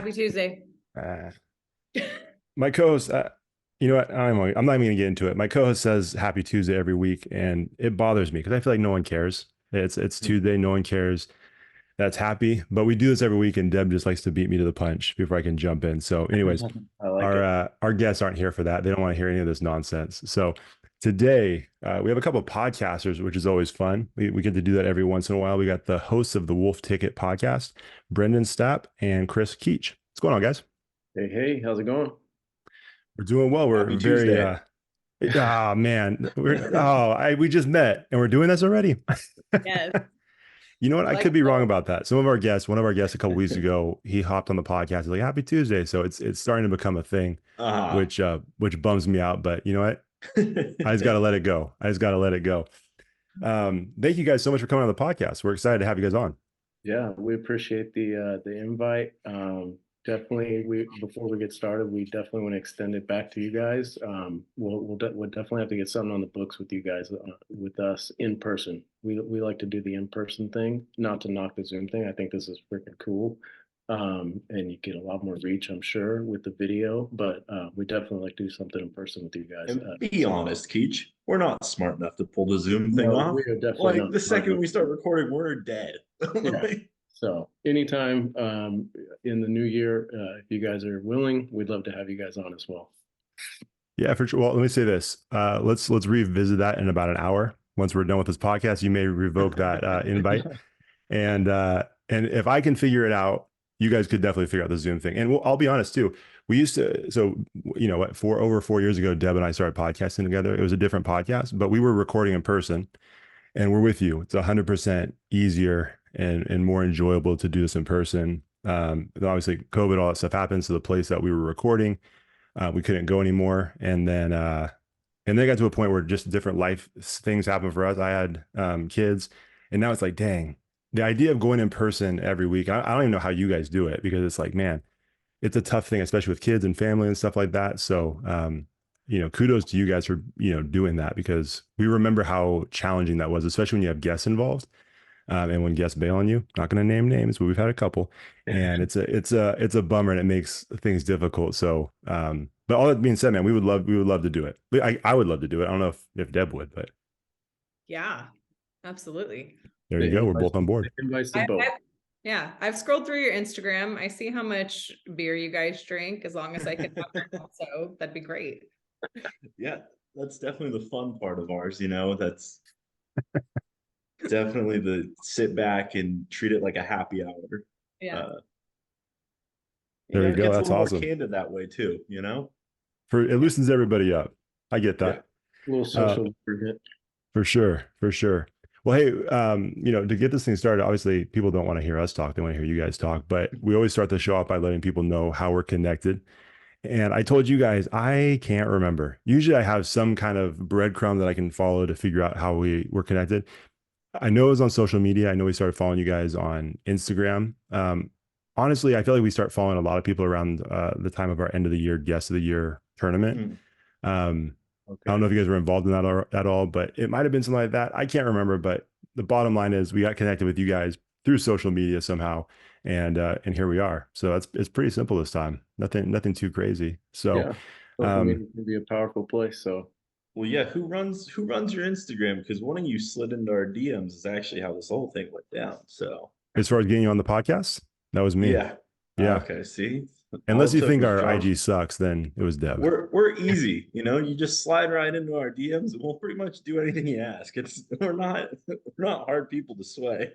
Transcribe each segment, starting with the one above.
Happy Tuesday. Uh, my co-host, you know what? I'm not even gonna get into it. My co-host says Happy Tuesday every week, and it bothers me because I feel like no one cares. It's Tuesday, no one cares. That's happy, but we do this every week, and Deb just likes to beat me to the punch before I can jump in. So, anyways, I like our it. our guests aren't here for that. They don't want to hear any of this nonsense. So today we have a couple of podcasters, which is always fun. We get to do that every once in a while. We got the hosts of the Wolf Ticket podcast, Brendan Stapp and Chris Keach. What's going on, guys? Hey, how's it going? We're doing well. We're Happy very Tuesday. man. We just met and we're doing this already. Yes. You know what? I Like, could be wrong about that. One of our guests a couple weeks ago, he hopped on the podcast. He's like, Happy Tuesday. So it's starting to become a thing, Uh-huh. which bums me out. But you know what? I just gotta let it go. I just gotta let it go. Thank you guys so much for coming on the podcast. We're excited to have you guys on. Yeah, we appreciate the invite. Definitely, we before we get started, we definitely want to extend it back to you guys. We'll definitely have to get something on the books with you guys, with us in person. We like to do the in person thing, not to knock the Zoom thing. I think this is freaking cool. And you get a lot more reach, I'm sure, with the video. But we definitely like to do something in person with you guys. And be honest, Keach, we're not smart enough to pull the Zoom thing No, off. we are definitely Like not. the second we start recording, we're dead. Yeah. Like, So anytime in the new year, if you guys are willing, we'd love to have you guys on as well. Yeah, for sure. Well, let me say this. Let's revisit that in about an hour. Once we're done with this podcast, you may revoke that invite. And if I can figure it out, you guys could definitely figure out the Zoom thing. And I'll be honest too. We used to, so you know what, over 4 years ago, Deb and I started podcasting together. It was a different podcast, but we were recording in person, and we're with you. It's 100% easier and more enjoyable to do this in person. Obviously, COVID, all that stuff happened. So the place that we were recording, we couldn't go anymore. And then it got to a point where just different life things happened for us. I had kids, and now it's like, dang, the idea of going in person every week. I don't even know how you guys do it, because it's like, man, it's a tough thing, especially with kids and family and stuff like that. So, kudos to you guys for, doing that, because we remember how challenging that was, especially when you have guests involved. And when guests bail on you, not going to name names, but we've had a couple, and it's a bummer, and it makes things difficult. So, but all that being said, man, we would love to do it. I would love to do it. I don't know if Deb would, but yeah, absolutely. there you go. We're both on board. Invites to both. Yeah, I've scrolled through your Instagram. I see how much beer you guys drink. As long as I can have it also, that'd be great. yeah, that's definitely the fun part of ours, That's definitely the sit back and treat it like a happy hour. Yeah. There you It go. gets That's a little awesome. more candid that way too, It loosens everybody up. I get that. A little social lubricant. For sure. For sure. Well, hey, to get this thing started, obviously people don't want to hear us talk. They want to hear you guys talk, but we always start the show off by letting people know how we're connected. And I told you guys, I can't remember. Usually I have some kind of breadcrumb that I can follow to figure out how we were connected. I know it was on social media. I know we started following you guys on Instagram. Honestly, I feel like we start following a lot of people around the time of our end of the year, guest of the year tournament. Okay. I don't know if you guys were involved in that at all, but it might have been something like that. I can't remember, but the bottom line is we got connected with you guys through social media somehow, and here we are. So it's pretty simple this time. Nothing too crazy. So Yeah, social media can be a powerful place. So well, yeah, who runs your Instagram? Because one of you slid into our DMs is actually how this whole thing went down. So as far as getting you on the podcast, that was me. Yeah. Okay. See, unless you think our IG sucks, then it was Deb. We're easy, you just slide right into our DMs and we'll pretty much do anything you ask. We're not hard people to sway.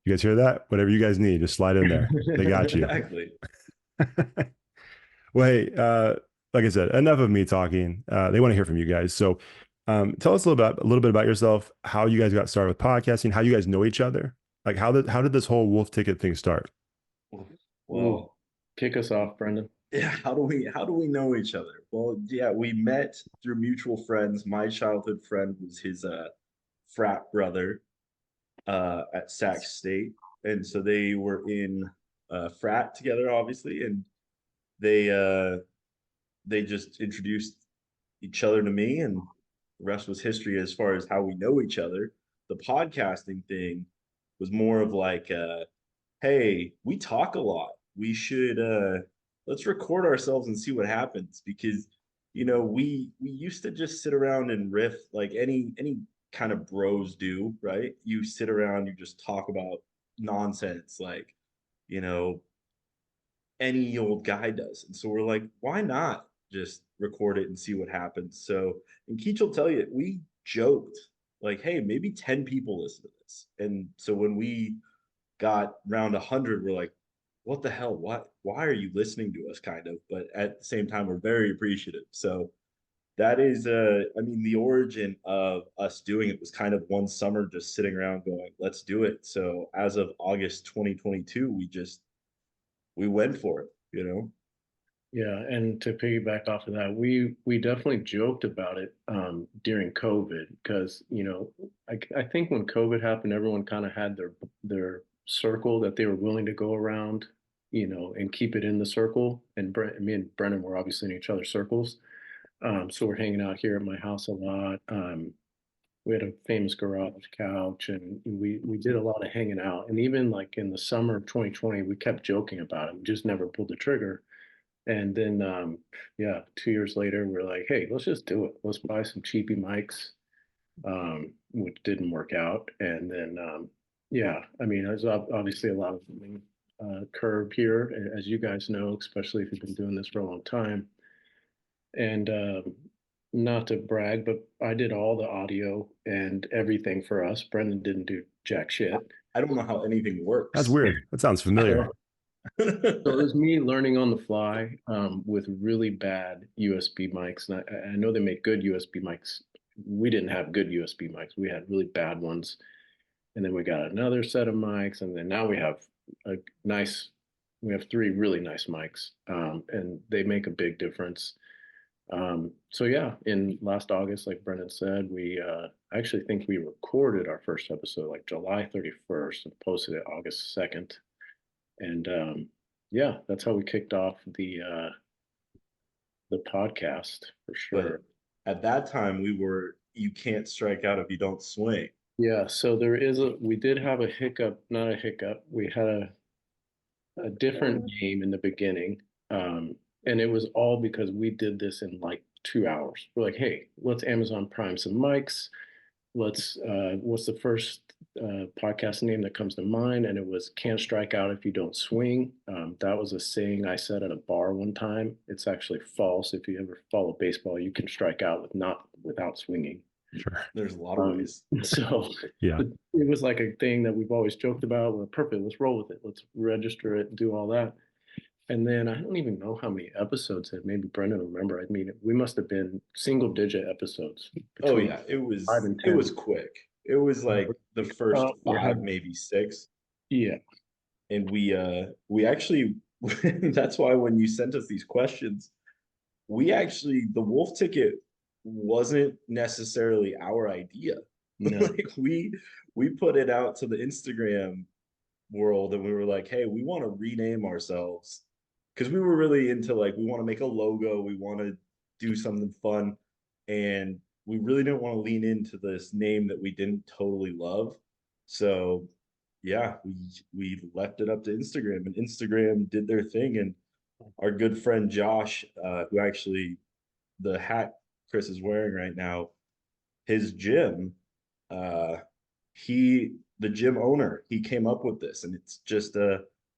You guys hear that? Whatever you guys need, just slide in there. They got you. Exactly. Well, hey, like I said, enough of me talking. They want to hear from you guys. So tell us a little bit about yourself, how you guys got started with podcasting, how you guys know each other. Like how did this whole Wolf Ticket thing start? Well, kick us off, Brendan. Yeah, how do we know each other? Well, yeah, we met through mutual friends. My childhood friend was his frat brother at Sac State, and so they were in frat together, obviously, and they just introduced each other to me, and the rest was history as far as how we know each other. The podcasting thing was more of like, hey, we talk a lot. we should let's record ourselves and see what happens, because we used to just sit around and riff like any kind of bros do, right? You sit around, you just talk about nonsense like, you know, any old guy does. And so we're like, why not just record it and see what happens? So, and Keach will tell you, we joked like, hey, maybe 10 people listen to this. And so when we got around 100, we're like, what the hell? Why are you listening to us, kind of? But at the same time, we're very appreciative. So that is, I mean, the origin of us doing it was kind of one summer just sitting around going, let's do it. So as of August 2022, we went for it, Yeah, and to piggyback off of that, we definitely joked about it during COVID because I think when COVID happened, everyone kind of had their circle that they were willing to go around, and keep it in the circle. And me and Brennan were obviously in each other's circles, so we're hanging out here at my house a lot. We had a famous garage couch, and we did a lot of hanging out. And even like in the summer of 2020, we kept joking about it. We just never pulled the trigger. And then, yeah, 2 years later, we're like, hey, let's just do it. Let's buy some cheapy mics, which didn't work out. And then, yeah, I mean, there's obviously a lot of curb here, as you guys know, especially if you've been doing this for a long time. And not to brag, but I did all the audio and everything for us. Brendan didn't do jack shit. I don't know how anything works. That's weird. That sounds familiar. So it was me learning on the fly with really bad USB mics. And I know they make good USB mics. We didn't have good USB mics. We had really bad ones. And then we got another set of mics. And then now we have we have three really nice mics. And they make a big difference. So yeah, in last August, like Brendan said, we I actually think we recorded our first episode like July 31st and posted it August 2nd. And yeah, that's how we kicked off the podcast for sure. But at that time, you can't strike out if you don't swing. Yeah, so we did have a hiccup, not a hiccup. We had a different game in the beginning. And it was all because we did this in like 2 hours. We're like, hey, let's Amazon Prime some mics. What's the first podcast name that comes to mind? And it was "Can't strike out if you don't swing." That was a saying I said at a bar one time. It's actually false. If you ever follow baseball, you can strike out without swinging. Sure. There's a lot of ways. So yeah, it was like a thing that we've always joked about. We're perfect. Let's roll with it. Let's register it and do all that. And then I don't even know how many episodes that maybe Brendan will remember. I mean, we must have been single digit episodes. Oh yeah, it was 5 and 10. It was quick. It was like the first 5, maybe 6. Yeah. And we actually that's why when you sent us these questions, the wolf ticket wasn't necessarily our idea. No. Like we put it out to the Instagram world and we were like, hey, we want to rename ourselves, because we were really into like, we want to make a logo, we want to do something fun, and we really didn't want to lean into this name that we didn't totally love. So yeah, we left it up to Instagram, and Instagram did their thing. And our good friend Josh, who actually, the hat Chris is wearing right now, his gym, the gym owner, he came up with this. And it's just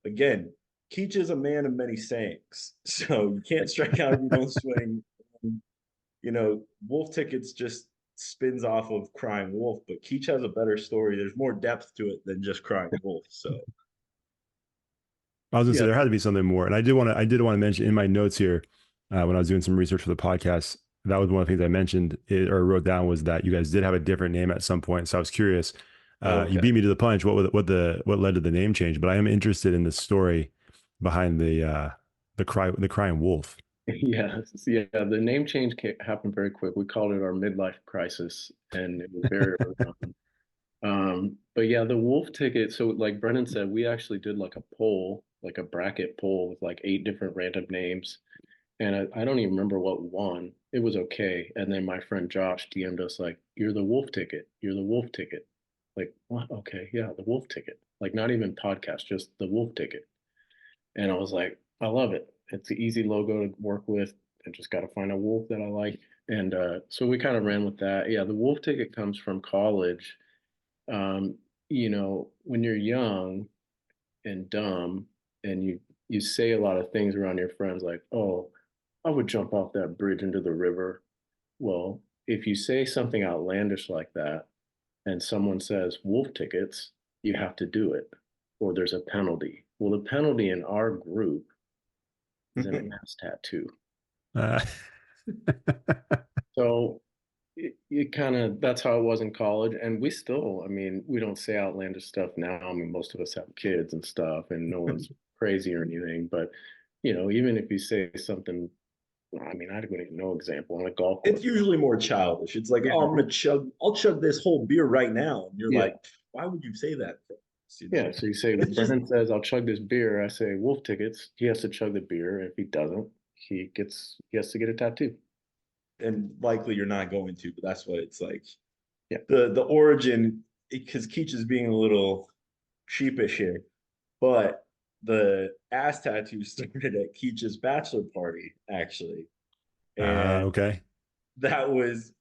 again, Keach is a man of many sayings. So you can't strike out if you don't swing. Wolf Tickets just spins off of Crying Wolf, but Keach has a better story. There's more depth to it than just Crying Wolf. So I was gonna say there had to be something more. And I did want to mention in my notes here, when I was doing some research for the podcast, that was one of the things I mentioned or wrote down, was that you guys did have a different name at some point. So I was curious. Okay. You beat me to the punch. What led to the name change? But I am interested in the story behind the Crying Wolf. Yeah. The name change happened very quick. We called it our midlife crisis, and it was very early on. But yeah, the wolf ticket. So like Brennan said, we actually did like a poll, like a bracket poll with like 8 different random names. And I don't even remember what won. It was okay. And then my friend Josh DM'd us like, "You're the wolf ticket. You're the wolf ticket." Like, what? Okay, yeah, the wolf ticket. Like not even podcast, just the wolf ticket. And I was like, I love it. It's an easy logo to work with. I just got to find a wolf that I like. And so we kind of ran with that. Yeah, the wolf ticket comes from college. Um, when you're young and dumb and you say a lot of things around your friends like, oh, I would jump off that bridge into the river. Well, if you say something outlandish like that and someone says wolf tickets, you have to do it or there's a penalty. Well, the penalty in our group is an ass tattoo. Uh, So it kind of, that's how it was in college. And we still, I mean, we don't say outlandish stuff now. I mean, most of us have kids and stuff, and no one's crazy or anything. But, even if you say something, I mean, I don't even know example on a golf course. It's usually more childish. It's like, Yeah. oh, I'll chug this whole beer right now. And you're Yeah. like, why would you say that? Yeah, so you say, It's just- Brennan says, I'll chug this beer. I say, wolf tickets. He has to chug the beer. If he doesn't, he has to get a tattoo. And likely you're not going to, but that's what it's like. Yeah. The origin, because Keach is being a little sheepish here, but the ass tattoo started at Keach's bachelor party, actually. And okay. that was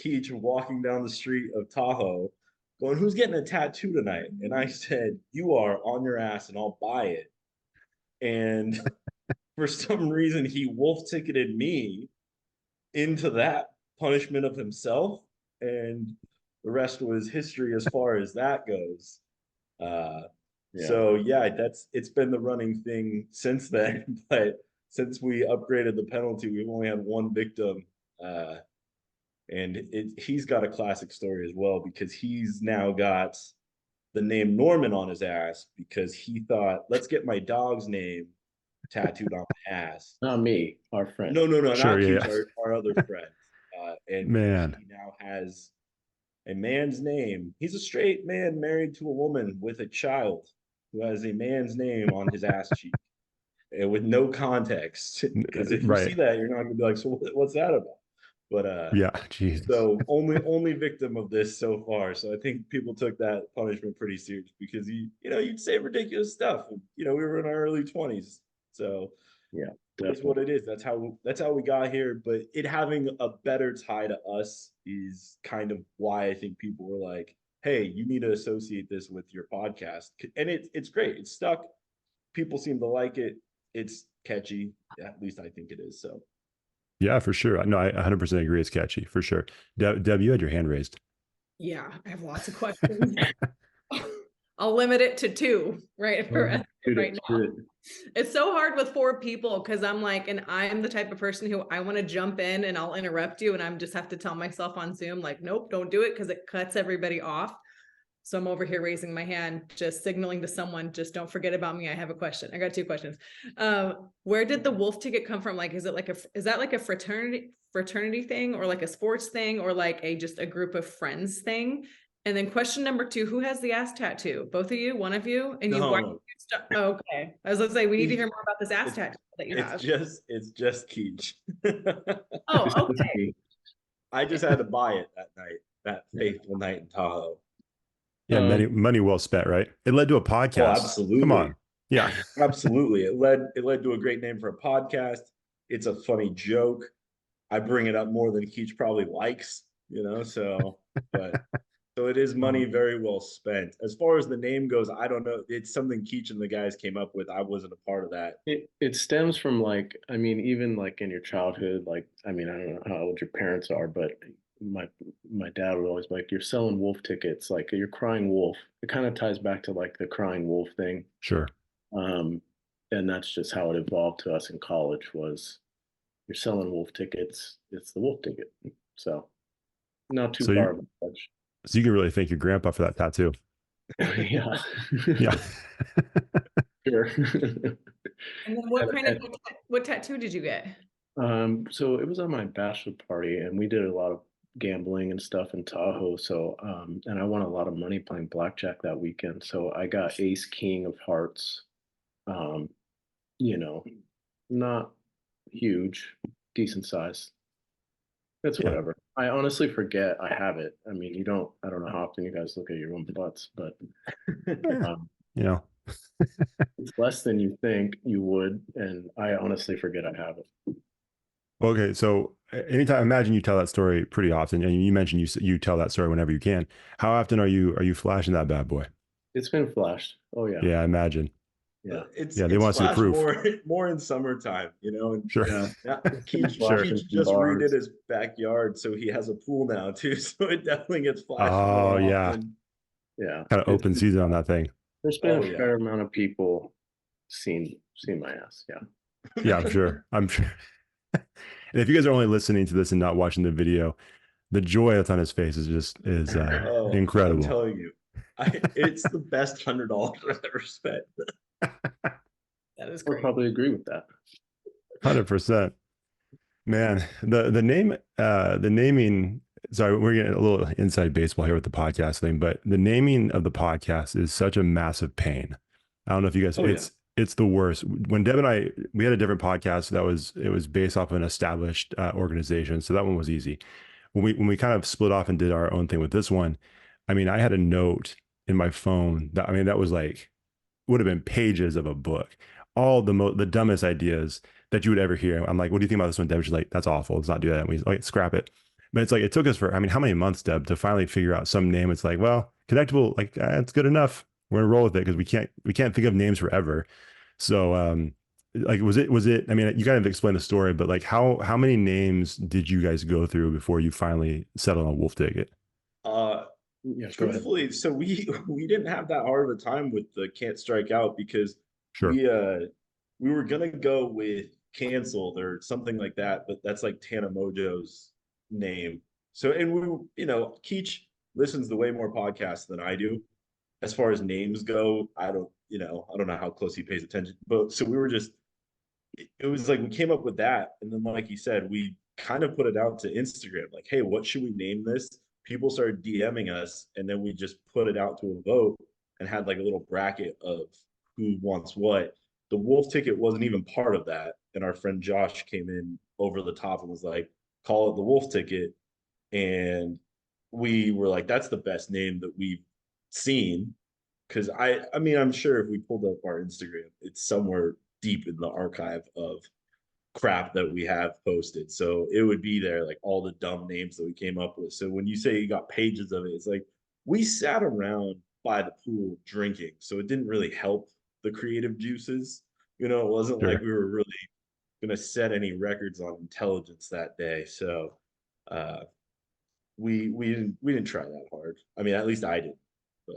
Keach walking down the street of Tahoe going, who's getting a tattoo tonight? And I said, you are on your ass and I'll buy it. And for some reason, he wolf ticketed me into that punishment of himself. And the rest was history as far as that goes. So yeah, it's been the running thing since then. But since we upgraded the penalty, we've only had one victim. And he's got a classic story as well because he's now got the name Norman on his ass because he thought, let's get my dog's name tattooed on my ass. Not me, our friend. No, Sure, not yeah. Keach, our other friend. And Man. he now has a man's name. He's a straight man married to a woman with a child who has a man's name on his ass cheek and with no context. Because if you Right. see that, you're not gonna be like, so what's that about? But Yeah, Jesus. so only victim of this so far. So I think people took that punishment pretty serious because you'd say ridiculous stuff. We were in our early 20s. So Yeah, that's what it is. That's how we got here. But it having a better tie to us is kind of why I think people were like, hey, you need to associate this with your podcast. And it's great. It's stuck. People seem to like it. It's catchy. At least I think it is. So Yeah, for sure. No, I 100% agree. It's catchy for sure. Deb, you had your hand raised. Yeah, I have lots of questions. I'll limit it to 2 right now. It's so hard with 4 people because I'm like, and I'm the type of person who I want to jump in and I'll interrupt you and I'm just have to tell myself on Zoom, like, nope, don't do it because it cuts everybody off. So I'm over here raising my hand, just signaling to someone, just don't forget about me. I have a question. I got 2 questions. Where did the wolf ticket come from? Like, is that like a fraternity thing or like a sports thing or like just a group of friends thing? And then question number 2, who has the ass tattoo? Both of you, one of you? And no. Okay. I was gonna say, we need to hear more about this ass tattoo that you have. It's just Keach. Oh, okay. I just had to buy it that night, that fateful night in Tahoe. Yeah, money well spent, right? It led to a podcast. Oh, absolutely. Come on. Yeah. Absolutely. It led to a great name for a podcast. It's a funny joke. I bring it up more than Keach probably likes, so it is money very well spent. As far as the name goes, I don't know. It's something Keach and the guys came up with. I wasn't a part of that. It stems from like, I mean, even like in your childhood, like, I mean, I don't know how old your parents are, but my dad would always be like, you're selling wolf tickets, like you're crying wolf. It kind of ties back to like the crying wolf thing. Sure. And that's just how it evolved to us in college was you're selling wolf tickets. It's the wolf ticket. So not too far of a touch. So you can really thank your grandpa for that tattoo. Yeah. Yeah. Sure. And then what tattoo did you get? So it was on my bachelor party and we did a lot of gambling and stuff in Tahoe. So, and I won a lot of money playing blackjack that weekend. So I got ace king of hearts. Not huge, decent size. It's whatever. I honestly forget I have it. I mean, I don't know how often you guys look at your own butts, but It's less than you think you would, and I honestly forget I have it. Okay, so anytime, imagine you tell that story pretty often, and you mentioned you tell that story whenever you can. How often are you flashing that bad boy? It's been flashed. Oh yeah. Yeah, I imagine. Yeah. Yeah, they It's want to see the flash proof. more in summertime, you know. And Sure. Yeah. Sure. Keach just redid his backyard, so he has a pool now too. So it definitely gets flashed Oh more yeah, often. Yeah. kind of open season on that thing. There's been Oh a yeah. fair amount of people seen my ass. Yeah. Yeah, I'm sure. I'm sure. And if you guys are only listening to this and not watching the video, the joy that's on his face is Oh, I'm incredible. telling you, it's the best $100 I've ever spent. That is I'll great. probably agree with that. 100%. Man, the name the naming, sorry, we're getting a little inside baseball here with the podcast thing, but the naming of the podcast is such a massive pain. I don't know if you guys, Oh, yeah. it's the worst. When Deb and I, we had a different podcast that was based off of an established organization, so that one was easy. When we kind of split off and did our own thing with this one, I mean, I had a note in my phone that, I mean, that was like, would have been pages of a book, all the dumbest ideas that you would ever hear. I'm like, what do you think about this one, Deb? She's like, that's awful. Let's not do that. And we like scrap it. But it's like, it took us for, I mean, how many months, Deb, to finally figure out some name? It's like, well, Connectable, like it's good enough. We're gonna roll with it because we can't think of names forever. So like was it, I mean, you kind of explained the story, but like how many names did you guys go through before you finally settled on Wolf Ticket? Yeah. Truthfully, so we didn't have that hard of a time with the Can't Strike Out because Sure. we were gonna go with Canceled or something like that, but that's like Tana Mojo's name. So and we, you know, Keach listens to way more podcasts than I do. As far as names go, I don't know how close he pays attention. But so we were just, it was like we came up with that, and then like you said, we kind of put it out to Instagram, like, hey, what should we name this? People started DMing us, and then we just put it out to a vote and had like a little bracket of who wants what. The Wolf Ticket wasn't even part of that, and our friend Josh came in over the top and was like, call it the Wolf Ticket, and we were like, that's the best name that we've seen. Because I mean, I'm sure if we pulled up our Instagram, it's somewhere deep in the archive of crap that we have posted. So it would be there, like all the dumb names that we came up with. So when you say you got pages of it, it's like we sat around by the pool drinking. So it didn't really help the creative juices. You know, it wasn't Sure. like we were really going to set any records on intelligence that day. So we didn't try that hard. I mean, at least I didn't. But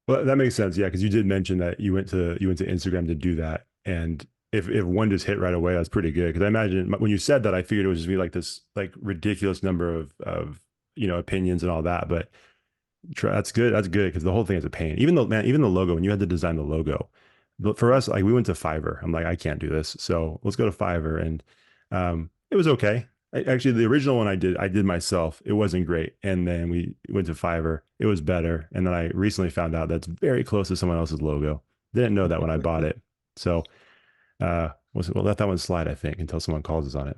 Well, that makes sense. Yeah, because you did mention that you went to Instagram to do that, and if one just hit right away, that's pretty good. Because I imagine when you said that, I figured it would just be like this like ridiculous number of opinions and all that. But that's good. That's good because the whole thing is a pain. Even though, man, even the logo, when you had to design the logo, for us, like we went to Fiverr. I'm like, I can't do this, so let's go to Fiverr, and it was okay. Actually, the original one I did myself. It wasn't great, and then we went to Fiverr. It was better, and then I recently found out that's very close to someone else's logo. Didn't know that when I bought it, so we'll let that one slide, I think, until someone calls us on it.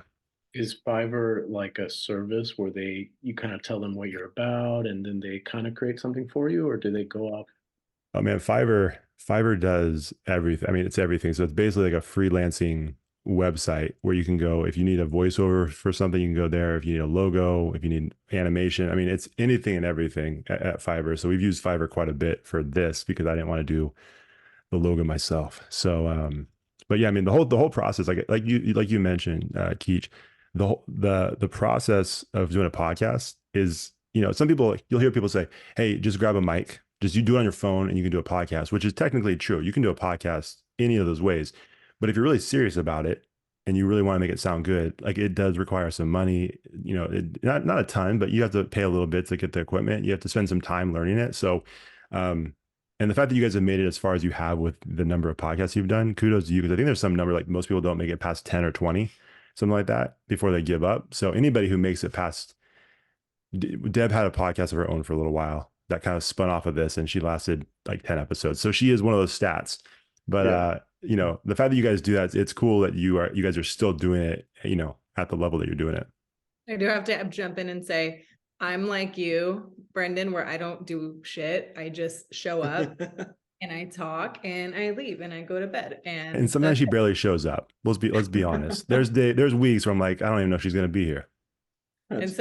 Is Fiverr like a service where you kind of tell them what you're about and then they kind of create something for you, or do they go off? Oh man, Fiverr does everything. I mean, it's everything. So it's basically like a freelancing website where you can go if you need a voiceover for something, you can go there. If you need a logo, if you need animation, I mean, it's anything and everything at Fiverr. So we've used Fiverr quite a bit for this because I didn't want to do the logo myself. So, but yeah, I mean, the whole process, like you mentioned, Keach, the process of doing a podcast is, some people, you'll hear people say, hey, just grab a mic, just you do it on your phone and you can do a podcast, which is technically true. You can do a podcast any of those ways. But if you're really serious about it and you really want to make it sound good, like it does require some money, not a ton, but you have to pay a little bit to get the equipment. You have to spend some time learning it. So, and the fact that you guys have made it as far as you have with the number of podcasts you've done, kudos to you. Because I think there's some number, like most people don't make it past 10 or 20, something like that before they give up. So anybody who makes it past, Deb had a podcast of her own for a little while that kind of spun off of this, and she lasted like 10 episodes. So she is one of those stats. But the fact that you guys do that, it's cool that you guys are still doing it, at the level that you're doing it. I do have to jump in and say, I'm like you, Brendan, where I don't do shit. I just show up. and I talk and I leave and I go to bed. And sometimes she barely shows up. Let's be honest. There's weeks where I'm like, I don't even know if she's gonna be here. And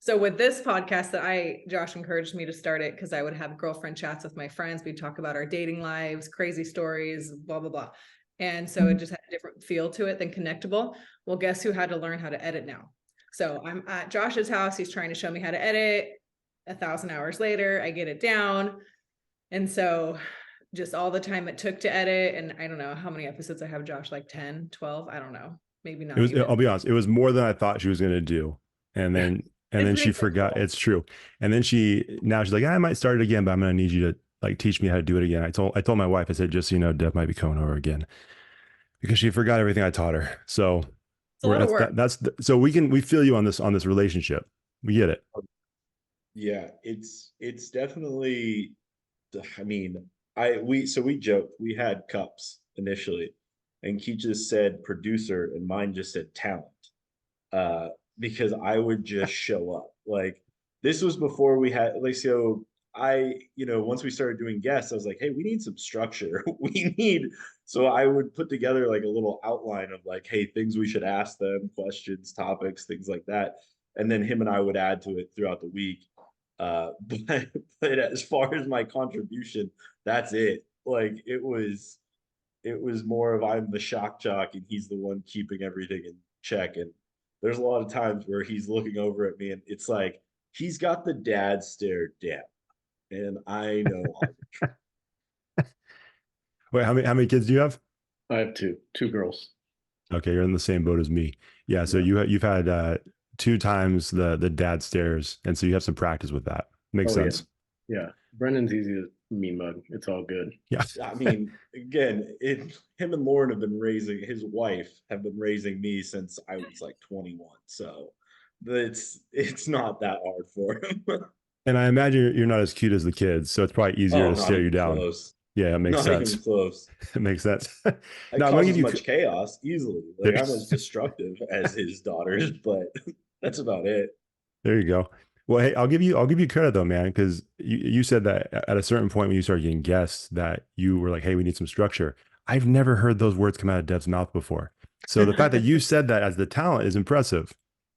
so with this podcast that Josh encouraged me to start it because I would have girlfriend chats with my friends. We'd talk about our dating lives, crazy stories, blah, blah, blah. And so it just had a different feel to it than Connectable. Well, guess who had to learn how to edit now? So I'm at Josh's house. He's trying to show me how to edit. 1,000 hours later, I get it down. And so just all the time it took to edit. And I don't know how many episodes I have, Josh, like 10, 12. I don't know. Maybe not. I'll be honest. It was more than I thought she was going to do. And then she forgot. It's true. And then now she's like, I might start it again, but I'm going to need you to like teach me how to do it again. I told my wife, I said, just so you know, Deb might be coming over again because she forgot everything I taught her. So so we feel you on this relationship. We get it. Yeah, it's definitely, I mean, we joked, we had cups initially, and Keach just said producer and mine just said talent. Because I would just show up. Like, this was before we had, like, so once we started doing guests, I was like, hey, we need some structure. So I would put together like a little outline of like, hey, things we should ask them, questions, topics, things like that. And then him and I would add to it throughout the week. But as far as my contribution, that's it. Like, it was more of I'm the shock jock and he's the one keeping everything in check. And there's a lot of times where he's looking over at me and it's like he's got the dad stare down, and I know all the truth. Wait, how many kids do you have? I have two girls. Okay, you're in the same boat as me. Yeah, so you've had 2 times the dad stares, and so you have some practice with that. Makes sense. Yeah. Brendan's easy to mean mug. It's all good. Yeah. I mean, again, him and Lauren have been raising, his wife have been raising me since I was like 21. So it's not that hard for him. And I imagine you're not as cute as the kids, so it's probably easier to stare you down. Close. Yeah, it makes sense. Even close. It makes sense. I cause as much chaos easily. Like, I'm as destructive as his daughters, but that's about it. There you go. Well, hey, I'll give you credit though, man, because you said that at a certain point when you started getting guests that you were like, hey, we need some structure. I've never heard those words come out of Deb's mouth before. So the fact that you said that as the talent is impressive.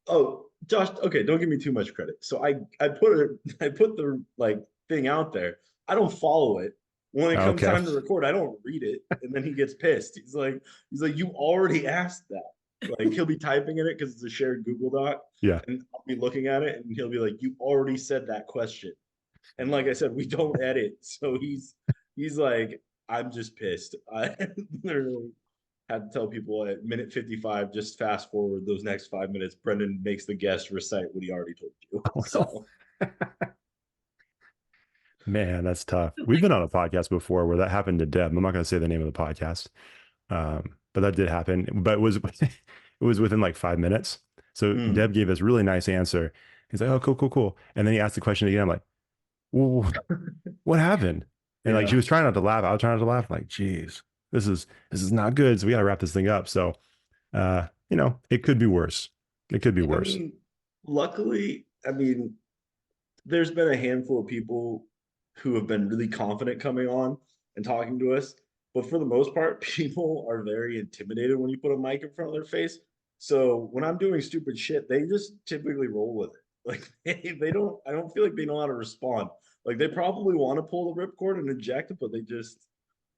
Oh, Josh, okay, don't give me too much credit. So I put the like thing out there. I don't follow it. When it comes time to record, I don't read it, and then he gets pissed. He's like, you already asked that. Like, he'll be typing in it because it's a shared Google Doc. Yeah. And I'll be looking at it, and he'll be like, you already said that question. And like I said, we don't edit, so he's like, I'm just pissed. I literally had to tell people at minute 55, just fast forward those next 5 minutes. Brendan makes the guest recite what he already told you. So. Man, that's tough. We've been on a podcast before where that happened to Deb. I'm not going to say the name of the podcast, but that did happen. But it was within like 5 minutes. So Deb gave us a really nice answer. He's like, "Oh, cool." And then he asked the question again. I'm like, "Well, what happened?" And like she was trying not to laugh. I was trying not to laugh. I'm like, "Geez, this is not good. So we got to wrap this thing up." So, it could be worse. It could be worse. Luckily, there's been a handful of people who have been really confident coming on and talking to us. But for the most part, people are very intimidated when you put a mic in front of their face. So when I'm doing stupid shit, they just typically roll with it. Like I don't feel like they know how to respond. Like, they probably want to pull the ripcord and eject it, but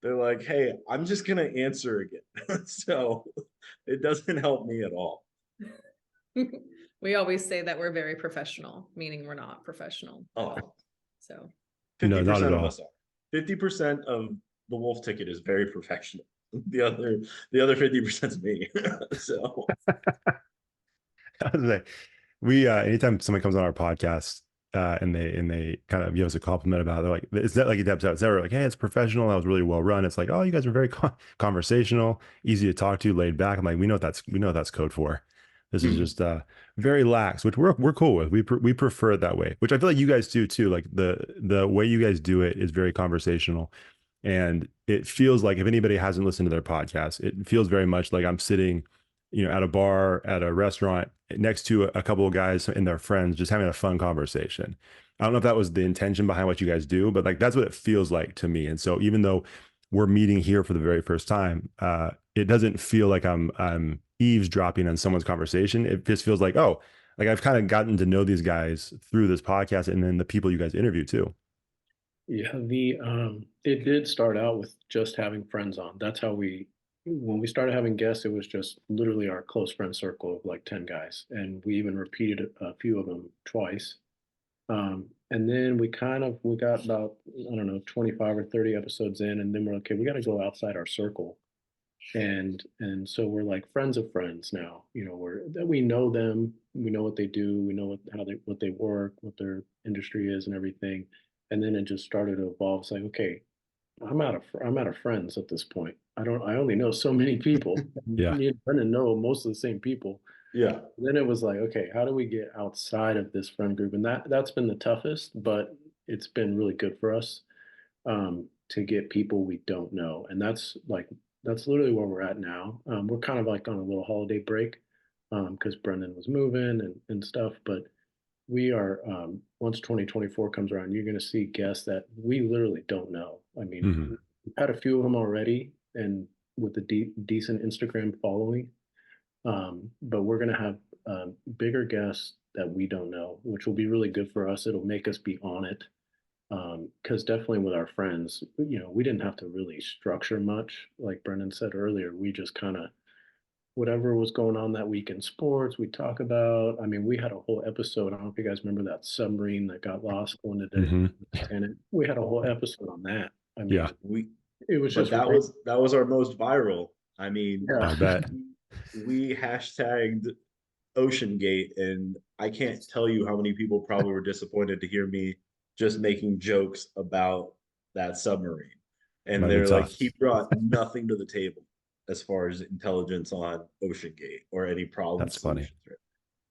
they're like, hey, I'm just going to answer again. So it doesnn't help me at all. We always say that we're very professional, meaning we're not professional. Oh, so 50% not at of all. us are. 50% of the Wolf Ticket is very professional. The other 50% is me. So we anytime somebody comes on our podcast and they kind of give us a compliment about it, they're like, it's not like a Deb said, it's never like, hey, it's professional, that was really well run. It's like, oh, you guys are very conversational, easy to talk to, laid back. I'm like, we know what that's code for. This is just very lax, which we're cool with. We prefer it that way, which I feel like you guys do too. Like the way you guys do it is very conversational, and it feels like if anybody hasn't listened to their podcast, it feels very much like I'm sitting at a bar, at a restaurant, next to a couple of guys and their friends, just having a fun conversation. I don't know if that was the intention behind what you guys do, but like that's what it feels like to me. And so even though we're meeting here for the very first time, it doesn't feel like I'm eavesdropping on someone's conversation. It just feels like, oh, like I've kind of gotten to know these guys through this podcast and then the people you guys interview too. Yeah, it did start out with just having friends on. That's how when we started having guests, it was just literally our close friend circle of like 10 guys. And we even repeated a few of them twice. And then we got about, I don't know, 25 or 30 episodes in, and then we're like, okay, we got to go outside our circle. And so we're like friends of friends now, we know them, we know what they do, we know what they work, what their industry is and everything. And then it just started to evolve. It's like, okay, I'm out of friends at this point. I only know so many people. Yeah. Me and Brendan know most of the same people. Yeah. Then it was like, okay, how do we get outside of this friend group? And that's been the toughest, but it's been really good for us to get people we don't know. And that's literally where we're at now. We're kind of like on a little holiday break because Brendan was moving and stuff. But we are, once 2024 comes around, you're going to see guests that we literally don't know. I mean, we've had a few of them already and with a decent Instagram following. But we're going to have bigger guests that we don't know, which will be really good for us. It'll make us be on it. Because definitely with our friends, we didn't have to really structure much. Like Brendan said earlier, we just kind of, whatever was going on that week in sports, we talk about. I mean, we had a whole episode. I don't know if you guys remember that submarine that got lost going to the Titanic. We had a whole episode on that. I mean, Yeah. It was just that was our most viral. I mean, yeah. I bet. We hashtagged OceanGate, and I can't tell you how many people probably were disappointed to hear me just making jokes about that submarine. And they're like, he brought nothing to the table as far as intelligence on OceanGate or any problem. That's funny.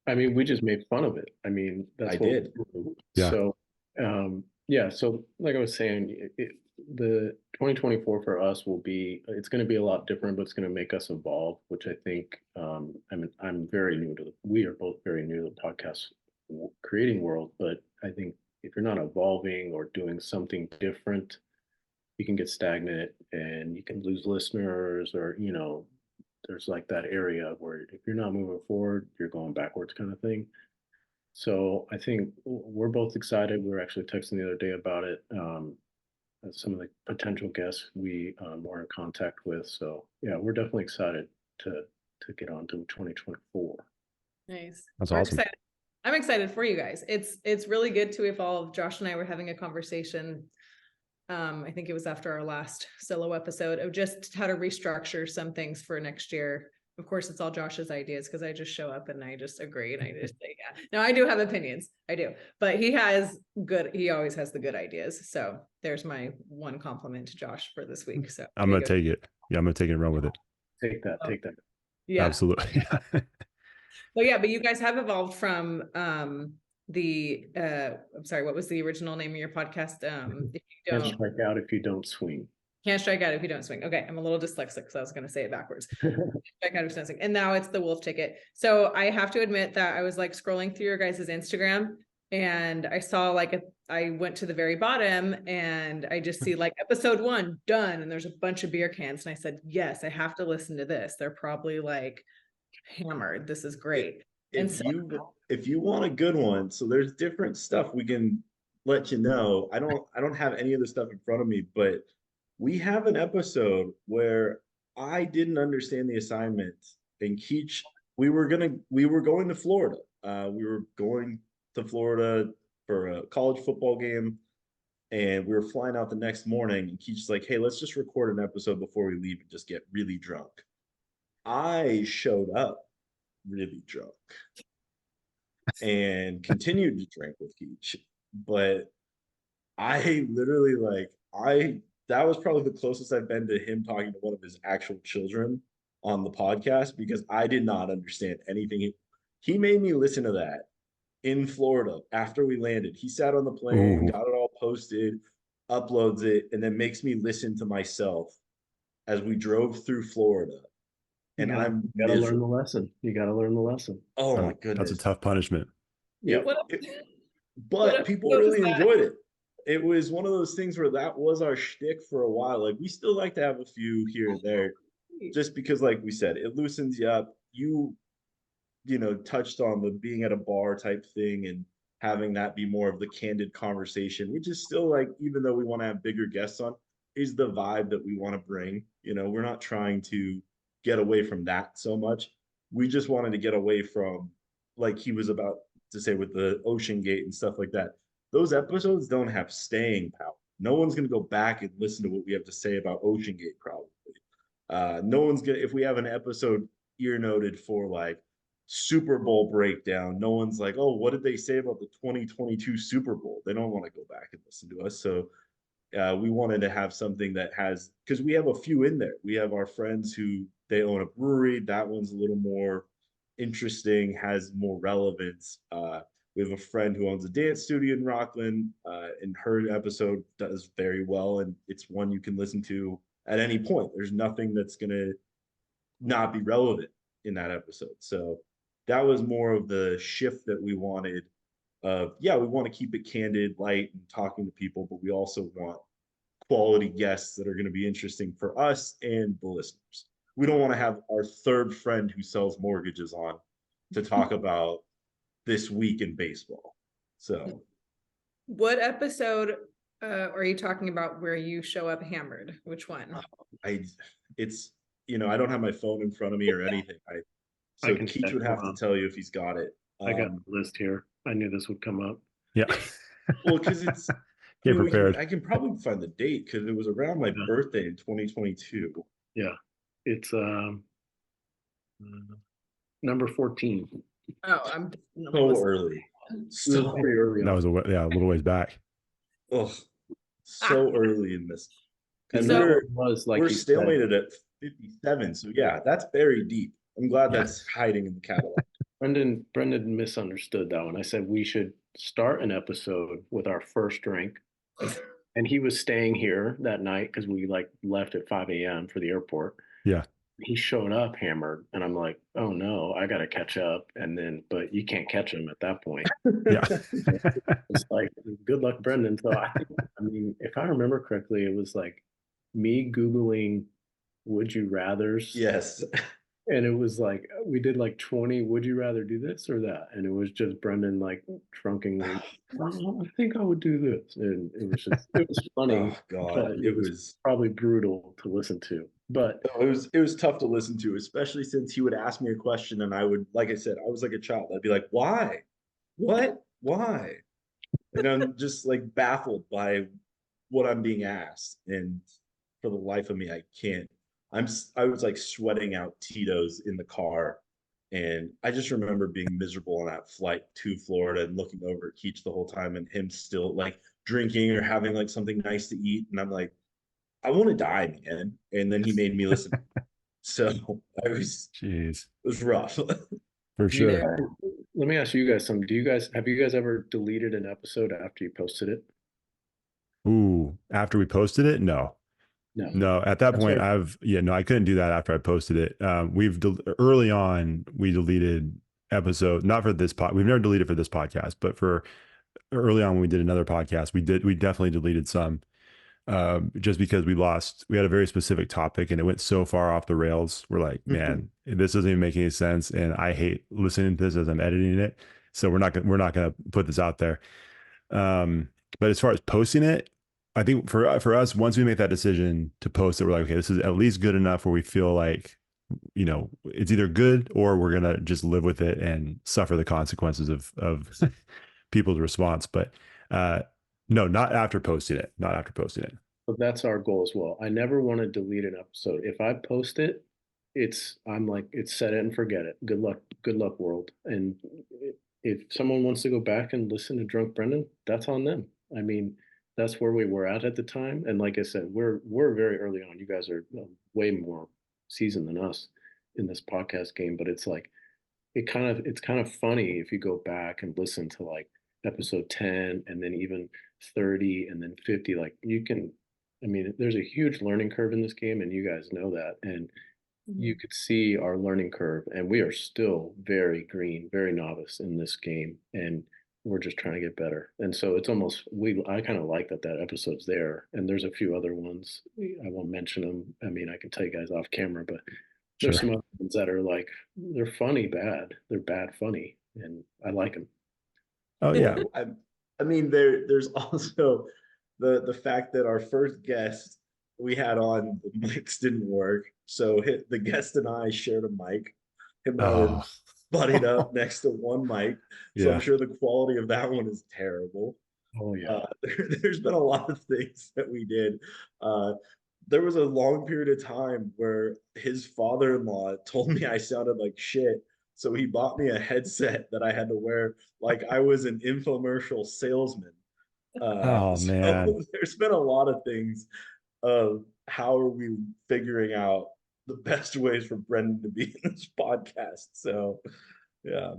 I mean, we just made fun of it. I mean, that's what did. Yeah. So, yeah. So, like I was saying, the 2024 for us it's going to be a lot different, but it's going to make us evolve, which I think, I'm very new we are both very new to the podcast creating world, but I think if you're not evolving or doing something different, you can get stagnant and you can lose listeners or, there's like that area where if you're not moving forward, you're going backwards kind of thing. So I think we're both excited. We were actually texting the other day about it. Some of the potential guests we are in contact with. So yeah, we're definitely excited to get on to 2024. Nice. That's We're awesome. excited. I'm excited for you guys. It's really good to evolve. Josh and I were having a conversation. I think it was after our last solo episode of just how to restructure some things for next year. Of course, it's all Josh's ideas because I just show up and I just agree and I just say, yeah. Now I do have opinions. I do, but he always has the good ideas. So there's my one compliment to Josh for this week. So I'm going to take it. Yeah. I'm going to take it and run with it. Take that. Yeah, absolutely. But you guys have evolved from I'm sorry, what was the original name of your podcast? If you Can't strike out if you don't swing. Can't strike out if you don't swing. Okay, I'm a little dyslexic, so I was going to say it backwards. Strike out if you don't swing. And now it's the wolf ticket. So I have to admit that I was like scrolling through your guys' Instagram and I saw I went to the very bottom and I just see like episode 1 done and there's a bunch of beer cans and I said, yes, I have to listen to this. They're probably like hammered. This is great. If you want a good one, so there's different stuff we can let you know. I don't have any of the stuff in front of me, but we have an episode where I didn't understand the assignment and Keach, we were going to Florida. We were going to Florida for a college football game and we were flying out the next morning and Keach's like, hey, let's just record an episode before we leave and just get really drunk. I showed up really drunk and continued to drink with Keach, but I literally that was probably the closest I've been to him talking to one of his actual children on the podcast because I did not understand anything. He made me listen to that in Florida after we landed. He sat on the plane, got it all posted, uploads it, and then makes me listen to myself as we drove through Florida. and I'm You gotta learn the miserable. lesson. You gotta learn the lesson. Oh my That's a goodness. tough punishment. Yeah. What, But people episode is really that? enjoyed it. It was one of those things where that was our shtick for a while. Like we still like to have a few here and there, just because, like we said, it loosens you up. You know, touched on the being at a bar type thing and having that be more of the candid conversation, which is still like, even though we want to have bigger guests on, is the vibe that we want to bring. You know, we're not trying to get away from that so much. We just wanted to get away from, like he was about to say with the Ocean Gate and stuff like that. Those episodes don't have staying power. No one's going to go back and listen to what we have to say about Ocean Gate, probably. No one's going to, if we have an episode ear noted for like Super Bowl breakdown, no one's like, oh, what did they say about the 2022 Super Bowl? They don't want to go back and listen to us. So we wanted to have something that has, because we have a few in there. We have our friends who they own a brewery. That one's a little more interesting, has more relevance. We have a friend who owns a dance studio in Rockland, and her episode does very well. And it's one you can listen to at any point. There's nothing that's going to not be relevant in that episode. So that was more of the shift that we wanted. Yeah, we want to keep it candid, light, and talking to people, but we also want quality guests that are going to be interesting for us and the listeners. We don't want to have our third friend who sells mortgages on to talk about this week in baseball. So what episode are you talking about where you show up hammered? Which one? It's, you know, I don't have my phone in front of me or anything. So Keach would have to tell you if he's got it. I got the list here. I knew this would come up. Yeah. Well, because it's Get prepared. I can probably find the date because it was around my birthday in 2022. Yeah, it's number 14. Oh, I'm So early. So pretty early. That was a little ways back. Oh, so early in this. And So- that was like we're you said, stalemated at 57. So yeah, that's very deep. I'm glad that's hiding in the catalog. Brendan misunderstood that one. I said we should start an episode with our first drink. And he was staying here that night because we like left at 5 a.m. for the airport. Yeah. He showed up hammered, and I'm like, oh no, I gotta catch up. And then, but you can't catch him at that point. Yeah. It's like, good luck, Brendan. So I mean, if I remember correctly, it was like me Googling would you rathers. Yes. And it was like, we did like 20, would you rather do this or that? And it was just Brendan like drunkenly, oh, I think I would do this. And it was funny. Oh God, it was probably brutal to listen to. But it was tough to listen to, especially since he would ask me a question and I would, like I said, I was like a child. I'd be like, why? What? Why? And I'm just like baffled by what I'm being asked. And for the life of me, I can't. I was like sweating out Tito's in the car. And I just remember being miserable on that flight to Florida and looking over at Keach the whole time and him still like drinking or having like something nice to eat. And I'm like, I want to die, man. And then he made me listen. So it was rough. For sure. Let me ask you guys something. Have you guys ever deleted an episode after you posted it? Ooh, after we posted it? No. At that point, right. I couldn't do that after I posted it. Early on, we deleted episode, not for this we've never deleted for this podcast, but for early on when we did another podcast, we definitely deleted some, just because we had a very specific topic and it went so far off the rails. We're like, man, this doesn't even make any sense. And I hate listening to this as I'm editing it. So we're not going to put this out there. But as far as posting it, I think for us, once we make that decision to post it, we're like, okay, this is at least good enough where we feel like, you know, it's either good or we're going to just live with it and suffer the consequences of people's response. But no, not after posting it. But that's our goal as well. I never want to delete an episode. If I post it, I'm like, it's set it and forget it. Good luck, world. And if someone wants to go back and listen to Drunk Brendan, that's on them. I mean, that's where we were at the time. And like I said, we're very early on. You guys are way more seasoned than us in this podcast game. But it's like, it's kind of funny if you go back and listen to like episode 10 and then even 30 and then 50. Like there's a huge learning curve in this game, and you guys know that. And you could see our learning curve, and we are still very green, very novice in this game, and we're just trying to get better. And so it's almost I kind of like that episode's there, and there's a few other ones. I won't mention them. I mean, I can tell you guys off camera, but there's Sure. some other ones that are like they're funny bad. They're bad funny, and I like them. Oh yeah. I mean, there's also the fact that our first guest we had on, the mics didn't work, so the guest and I shared a mic. Him and I were Oh. butting up next to one mic, so I'm Yeah. sure the quality of that one is terrible. Oh yeah. There's been a lot of things that we did. There was a long period of time where his father-in-law told me I sounded like shit. So he bought me a headset that I had to wear like I was an infomercial salesman. Oh man. So there's been a lot of things of how are we figuring out the best ways for Brendan to be in this podcast. So yeah.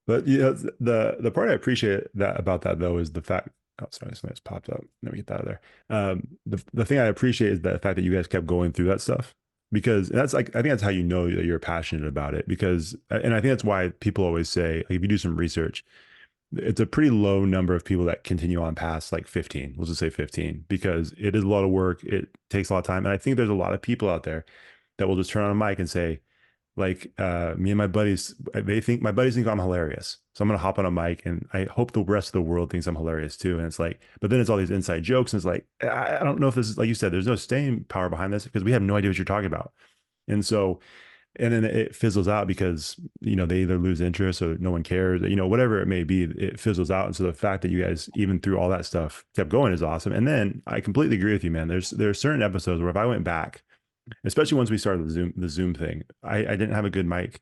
But the part I appreciate that about that though is the fact. Oh, sorry, something just popped up. Let me get that out of there. The thing I appreciate is the fact that you guys kept going through that stuff, because that's like I think that's how you know that you're passionate about it. Because and I think that's why people always say, like, if you do some research, it's a pretty low number of people that continue on past like 15. We'll just say 15, because it is a lot of work. It takes a lot of time, and I think there's a lot of people out there that will just turn on a mic and say, like, me and my buddies, my buddies think I'm hilarious, so I'm gonna hop on a mic and I hope the rest of the world thinks I'm hilarious too. And it's like, but then it's all these inside jokes, and it's like, I don't know if this is, like you said, there's no staying power behind this because we have no idea what you're talking about. And so, and then it fizzles out because, they either lose interest or no one cares, whatever it may be, it fizzles out. And so the fact that you guys, even through all that stuff, kept going is awesome. And then I completely agree with you, man. There's certain episodes where if I went back, especially once we started the Zoom thing, I didn't have a good mic.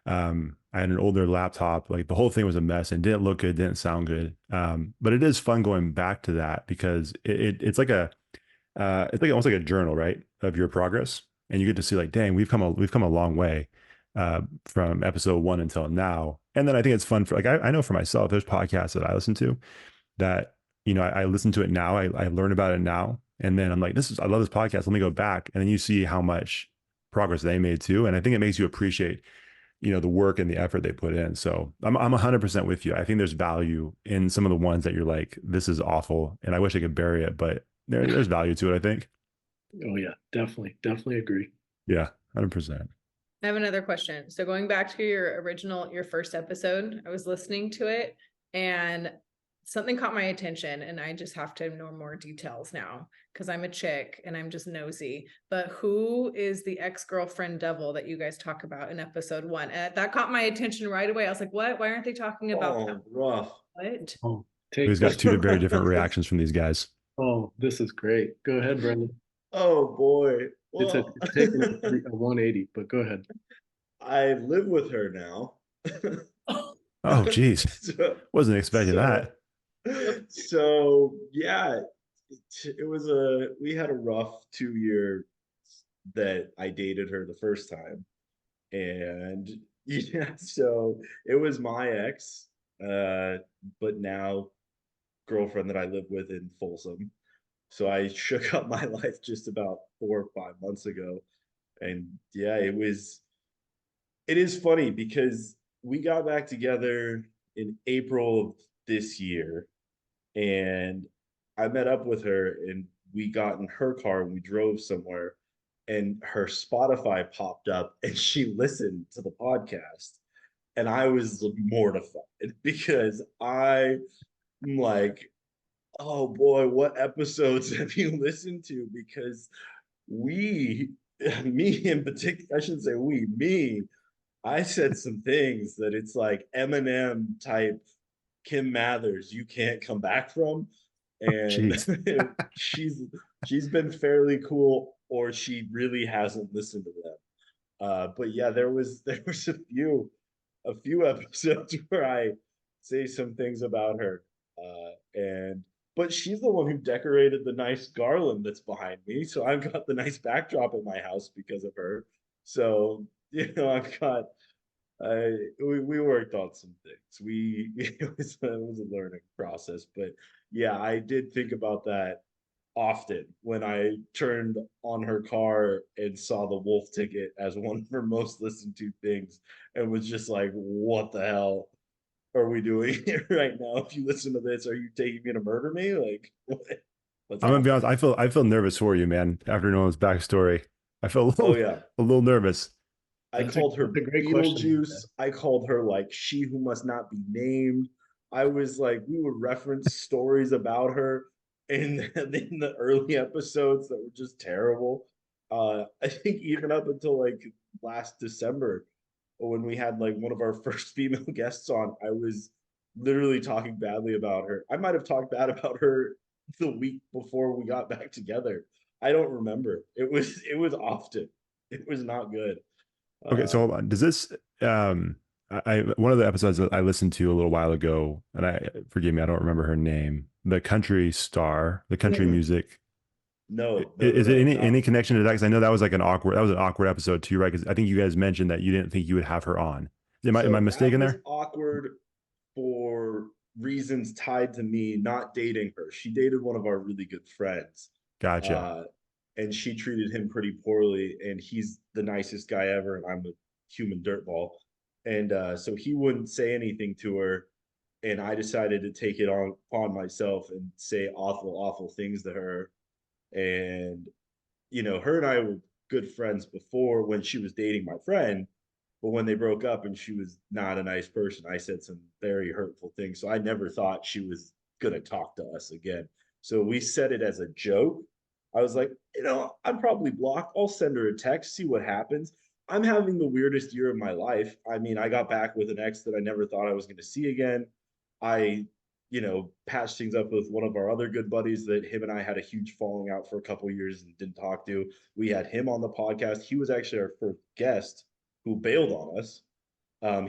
I had an older laptop. Like, the whole thing was a mess and didn't look good, didn't sound good. But it is fun going back to that because it's like it's like almost like a journal, right, of your progress, and you get to see, like, dang, we've come a long way from episode 1 until now. And then I think it's fun for, like, I know for myself, there's podcasts that I listen to that, I listen to it now. I learn about it now. And then I'm like, I love this podcast. Let me go back. And then you see how much progress they made too. And I think it makes you appreciate, the work and the effort they put in. So I'm 100% with you. I think there's value in some of the ones that you're like, this is awful, and I wish I could bury it, but there's value to it, I think. Oh yeah, definitely agree. Yeah, 100%. I have another question. So going back to your first episode, I was listening to it and something caught my attention, and I just have to know more details now because I'm a chick and I'm just nosy. But who is the ex-girlfriend devil that you guys talk about in episode 1? That caught my attention right away. I was like, what? Why aren't they talking about that? Rough. What? Oh, Who's got two very different reactions from these guys? Oh, this is great. Go ahead, Brendan. Oh boy. It's taking a 180, but go ahead. I live with her now. Oh, geez. Wasn't expecting that. So yeah, we had a rough 2 year that I dated her the first time. And yeah, so it was my ex, but now girlfriend that I live with in Folsom. So I shook up my life just about 4 or 5 months ago. And yeah, it is funny because we got back together in April of this year, and I met up with her and we got in her car and we drove somewhere, and her Spotify popped up and she listened to the podcast, and I was mortified because I'm like, oh boy, what episodes have you listened to? Because we, me in particular, I shouldn't say we, me, I said some things that it's like Eminem type Kim Mathers, you can't come back from. And she's been fairly cool, or she really hasn't listened to them. But yeah, there was a few episodes where I say some things about her. But she's the one who decorated the nice garland that's behind me. So I've got the nice backdrop in my house because of her. So, I've got we worked on some things. It was a learning process, but yeah, I did think about that often when I turned on her car and saw the Wolf Ticket as one of her most listened to things, and was just like, what the hell are we doing here right now? If you listen to this, are you taking me to murder me? Like, what's I'm gonna be happening? honest. I feel nervous for you, man. After knowing his backstory, I feel Oh yeah. a little nervous. I called her that's a great question. Beetlejuice. I called her like she who must not be named. I was like, we would reference stories about her in the early episodes that were just terrible. I think even up until like last December, when we had like one of our first female guests on, I was literally talking badly about her. I might have talked bad about her the week before we got back together. I don't remember. It was often. It was not good. Okay, so Uh, hold on. Does this I one of the episodes that I listened to a little while ago, and I forgive me, I don't remember her name. The country star, the country music. no, no, no, Is it no, any not. connection to that? Because I know that was like that was an awkward episode too, right? Because I think you guys mentioned that you didn't think you would have her on. Am I So that mistaken was there? awkward for reasons tied to me not dating her. She dated one of our really good friends. Gotcha. Uh, and she treated him pretty poorly, and he's the nicest guy ever, and I'm a human dirtball. And so he wouldn't say anything to her, and I decided to take it on upon myself and say awful, awful things to her. And her and I were good friends before when she was dating my friend, but when they broke up and she was not a nice person, I said some very hurtful things. So I never thought she was going to talk to us again. So we said it as a joke. I was like, I'm probably blocked. I'll send her a text, see what happens. I'm having the weirdest year of my life. I mean, I got back with an ex that I never thought I was going to see again. I patched things up with one of our other good buddies that him and I had a huge falling out for a couple years and didn't talk to. We had him on the podcast. He was actually our first guest who bailed on us.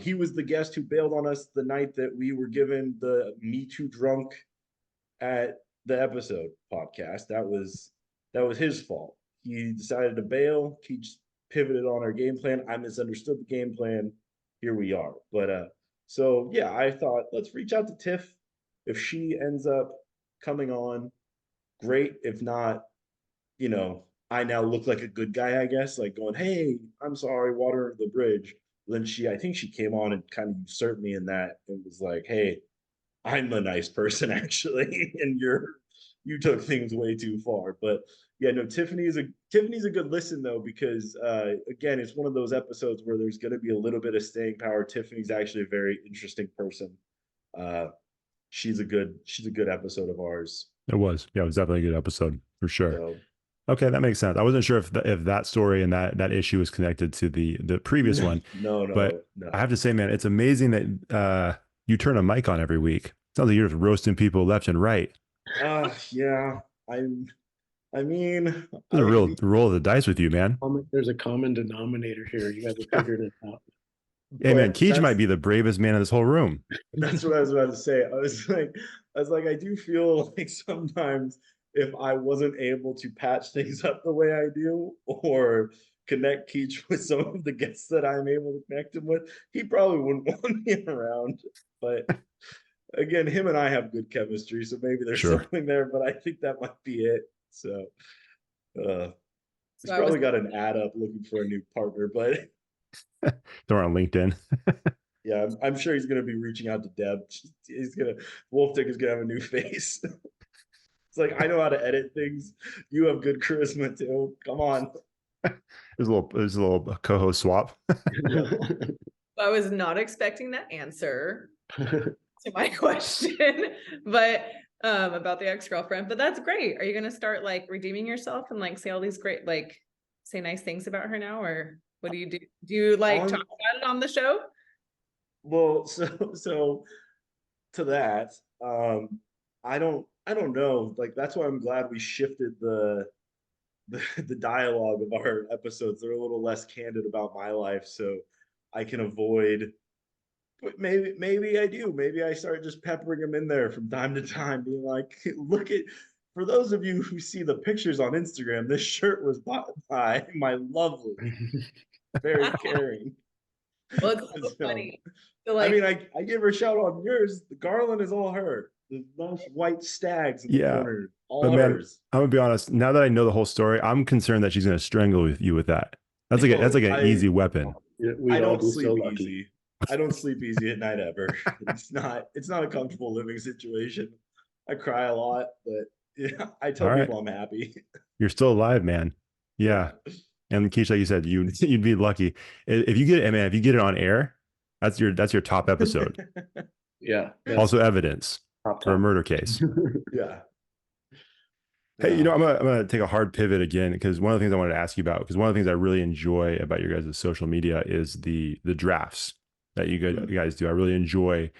He was the guest who bailed on us the night that we were given the Me Too drunk at the episode podcast. That was his fault. He decided to bail. He just pivoted on our game plan. I misunderstood the game plan. Here we are. But so yeah, I thought let's reach out to Tiff. If she ends up coming on, great. If not, I now look like a good guy, I guess, like going, hey, I'm sorry, water under the bridge. Then I think she came on and kind of usurped me in that and was like, hey, I'm a nice person actually, and you took things way too far. But yeah, no, Tiffany's a good listen though, because again, it's one of those episodes where there's going to be a little bit of staying power. Tiffany's actually a very interesting person. Uh, she's a good episode of ours. It was. Yeah, it was definitely a good episode for sure. So Okay, that makes sense. I wasn't sure if that story and that issue was connected to the previous no, one, no, but no, I have to say, man, it's amazing that you turn a mic on every week. Sounds like you're just roasting people left and right. yeah, I mean, There's a real roll of the dice with you, man. There's a common denominator here. You guys have figured it out. Hey, man, but Keach might be the bravest man in this whole room. that's what I was about to say. I was like, I do feel like sometimes if I wasn't able to patch things up the way I do, or connect Keach with some of the guests that I'm able to connect him with, he probably wouldn't want me around. But again, him and I have good chemistry, so maybe there's Sure. something there. But I think that might be it. So he's So I was probably got an ad up looking for a new partner, but. They're on LinkedIn. Yeah, I'm sure he's gonna be reaching out to Deb. Wolf Dick is gonna have a new face. It's like, I know how to edit things. You have good charisma too. Come on. There's a little co-host swap. I was not expecting that answer to my question, but about the ex-girlfriend. But that's great. Are you gonna start like redeeming yourself and like say all these great, like say nice things about her now, or what do you do? Do you like talk about it on the show? Well, so to that, I don't know. Like that's why I'm glad we shifted the dialogue of our episodes. They're a little less candid about my life, so I can avoid. But maybe I do. Maybe I start just peppering them in there from time to time, being like, look at. For those of you who see the pictures on Instagram, this shirt was bought by my lovely, very caring. Well, it's so So, funny. So like, I give her a shout out on yours. The garland is all her. The nice white stags in the Yeah. corner. But man, ours. I'm gonna be honest. Now that I know the whole story, I'm concerned that she's gonna strangle you with that. That's like an easy weapon. We'd I all don't be so sleep lucky. easy. I don't sleep easy at night ever. It's not a comfortable living situation. I cry a lot, but yeah, I tell All right. people I'm happy. You're still alive, man. Yeah. And Keach, like you said, you'd be lucky if you get it. Man, if you get it on air, that's your top episode. Yeah. Also evidence top for a murder case. Yeah. Hey, I'm gonna take a hard pivot again, because one of the things I wanted to ask you about, because one of the things I really enjoy about your guys' social media is the drafts that you guys do. I really enjoy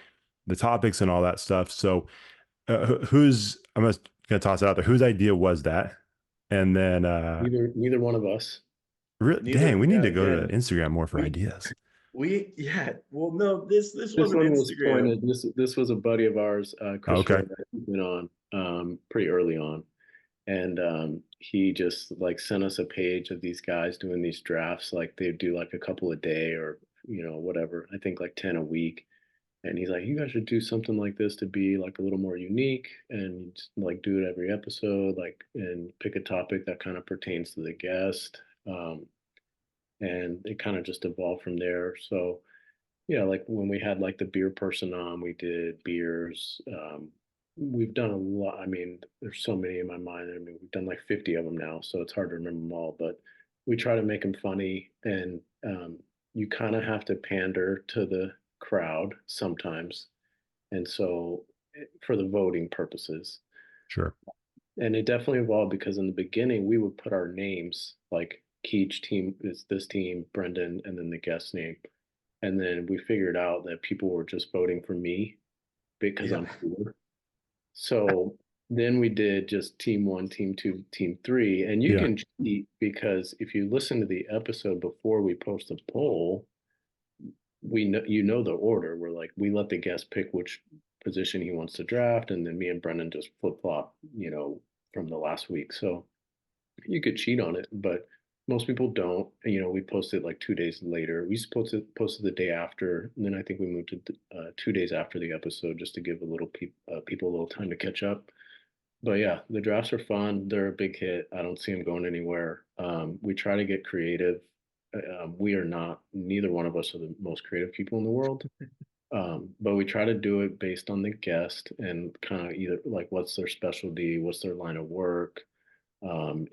the topics and all that stuff. So I'm gonna toss it out there. Whose idea was that? And then neither one of us. dang, we need to go to Instagram more for ideas. Well, no, this wasn't one Instagram. was pointed. This was a buddy of ours, Chris. Okay. That he's been on pretty early on, and he just like sent us a page of these guys doing these drafts. Like they do like a couple a day, or whatever. I think like 10 a week. And he's like, you guys should do something like this to be like a little more unique, and just, like do it every episode, like, and pick a topic that kind of pertains to the guest. And it kind of just evolved from there. So yeah, like when we had like the beer person on, we did beers. We've done a lot. I mean, there's so many in my mind. I mean, we've done like 50 of them now, so it's hard to remember them all. But we try to make them funny, and you kind of have to pander to the crowd sometimes, and so for the voting purposes. Sure. And it definitely evolved, because in the beginning we would put our names, like Keach team is this team, Brendan, and then the guest name. And then we figured out that people were just voting for me because I'm cooler. So then we did just team 1, team 2, team 3. And you can cheat, because if you listen to the episode before we post the poll, we know the order. We're like, we let the guest pick which position he wants to draft, and then me and Brendan just flip flop, from the last week. So you could cheat on it, but most people don't. We posted like 2 days later. We posted the day after, and then I think we moved to 2 days after the episode, just to give a little people a little time to catch up. But yeah, the drafts are fun. They're a big hit. I don't see them going anywhere. We try to get creative. We are not. Neither one of us are the most creative people in the world. But we try to do it based on the guest, and kind of either like what's their specialty, what's their line of work.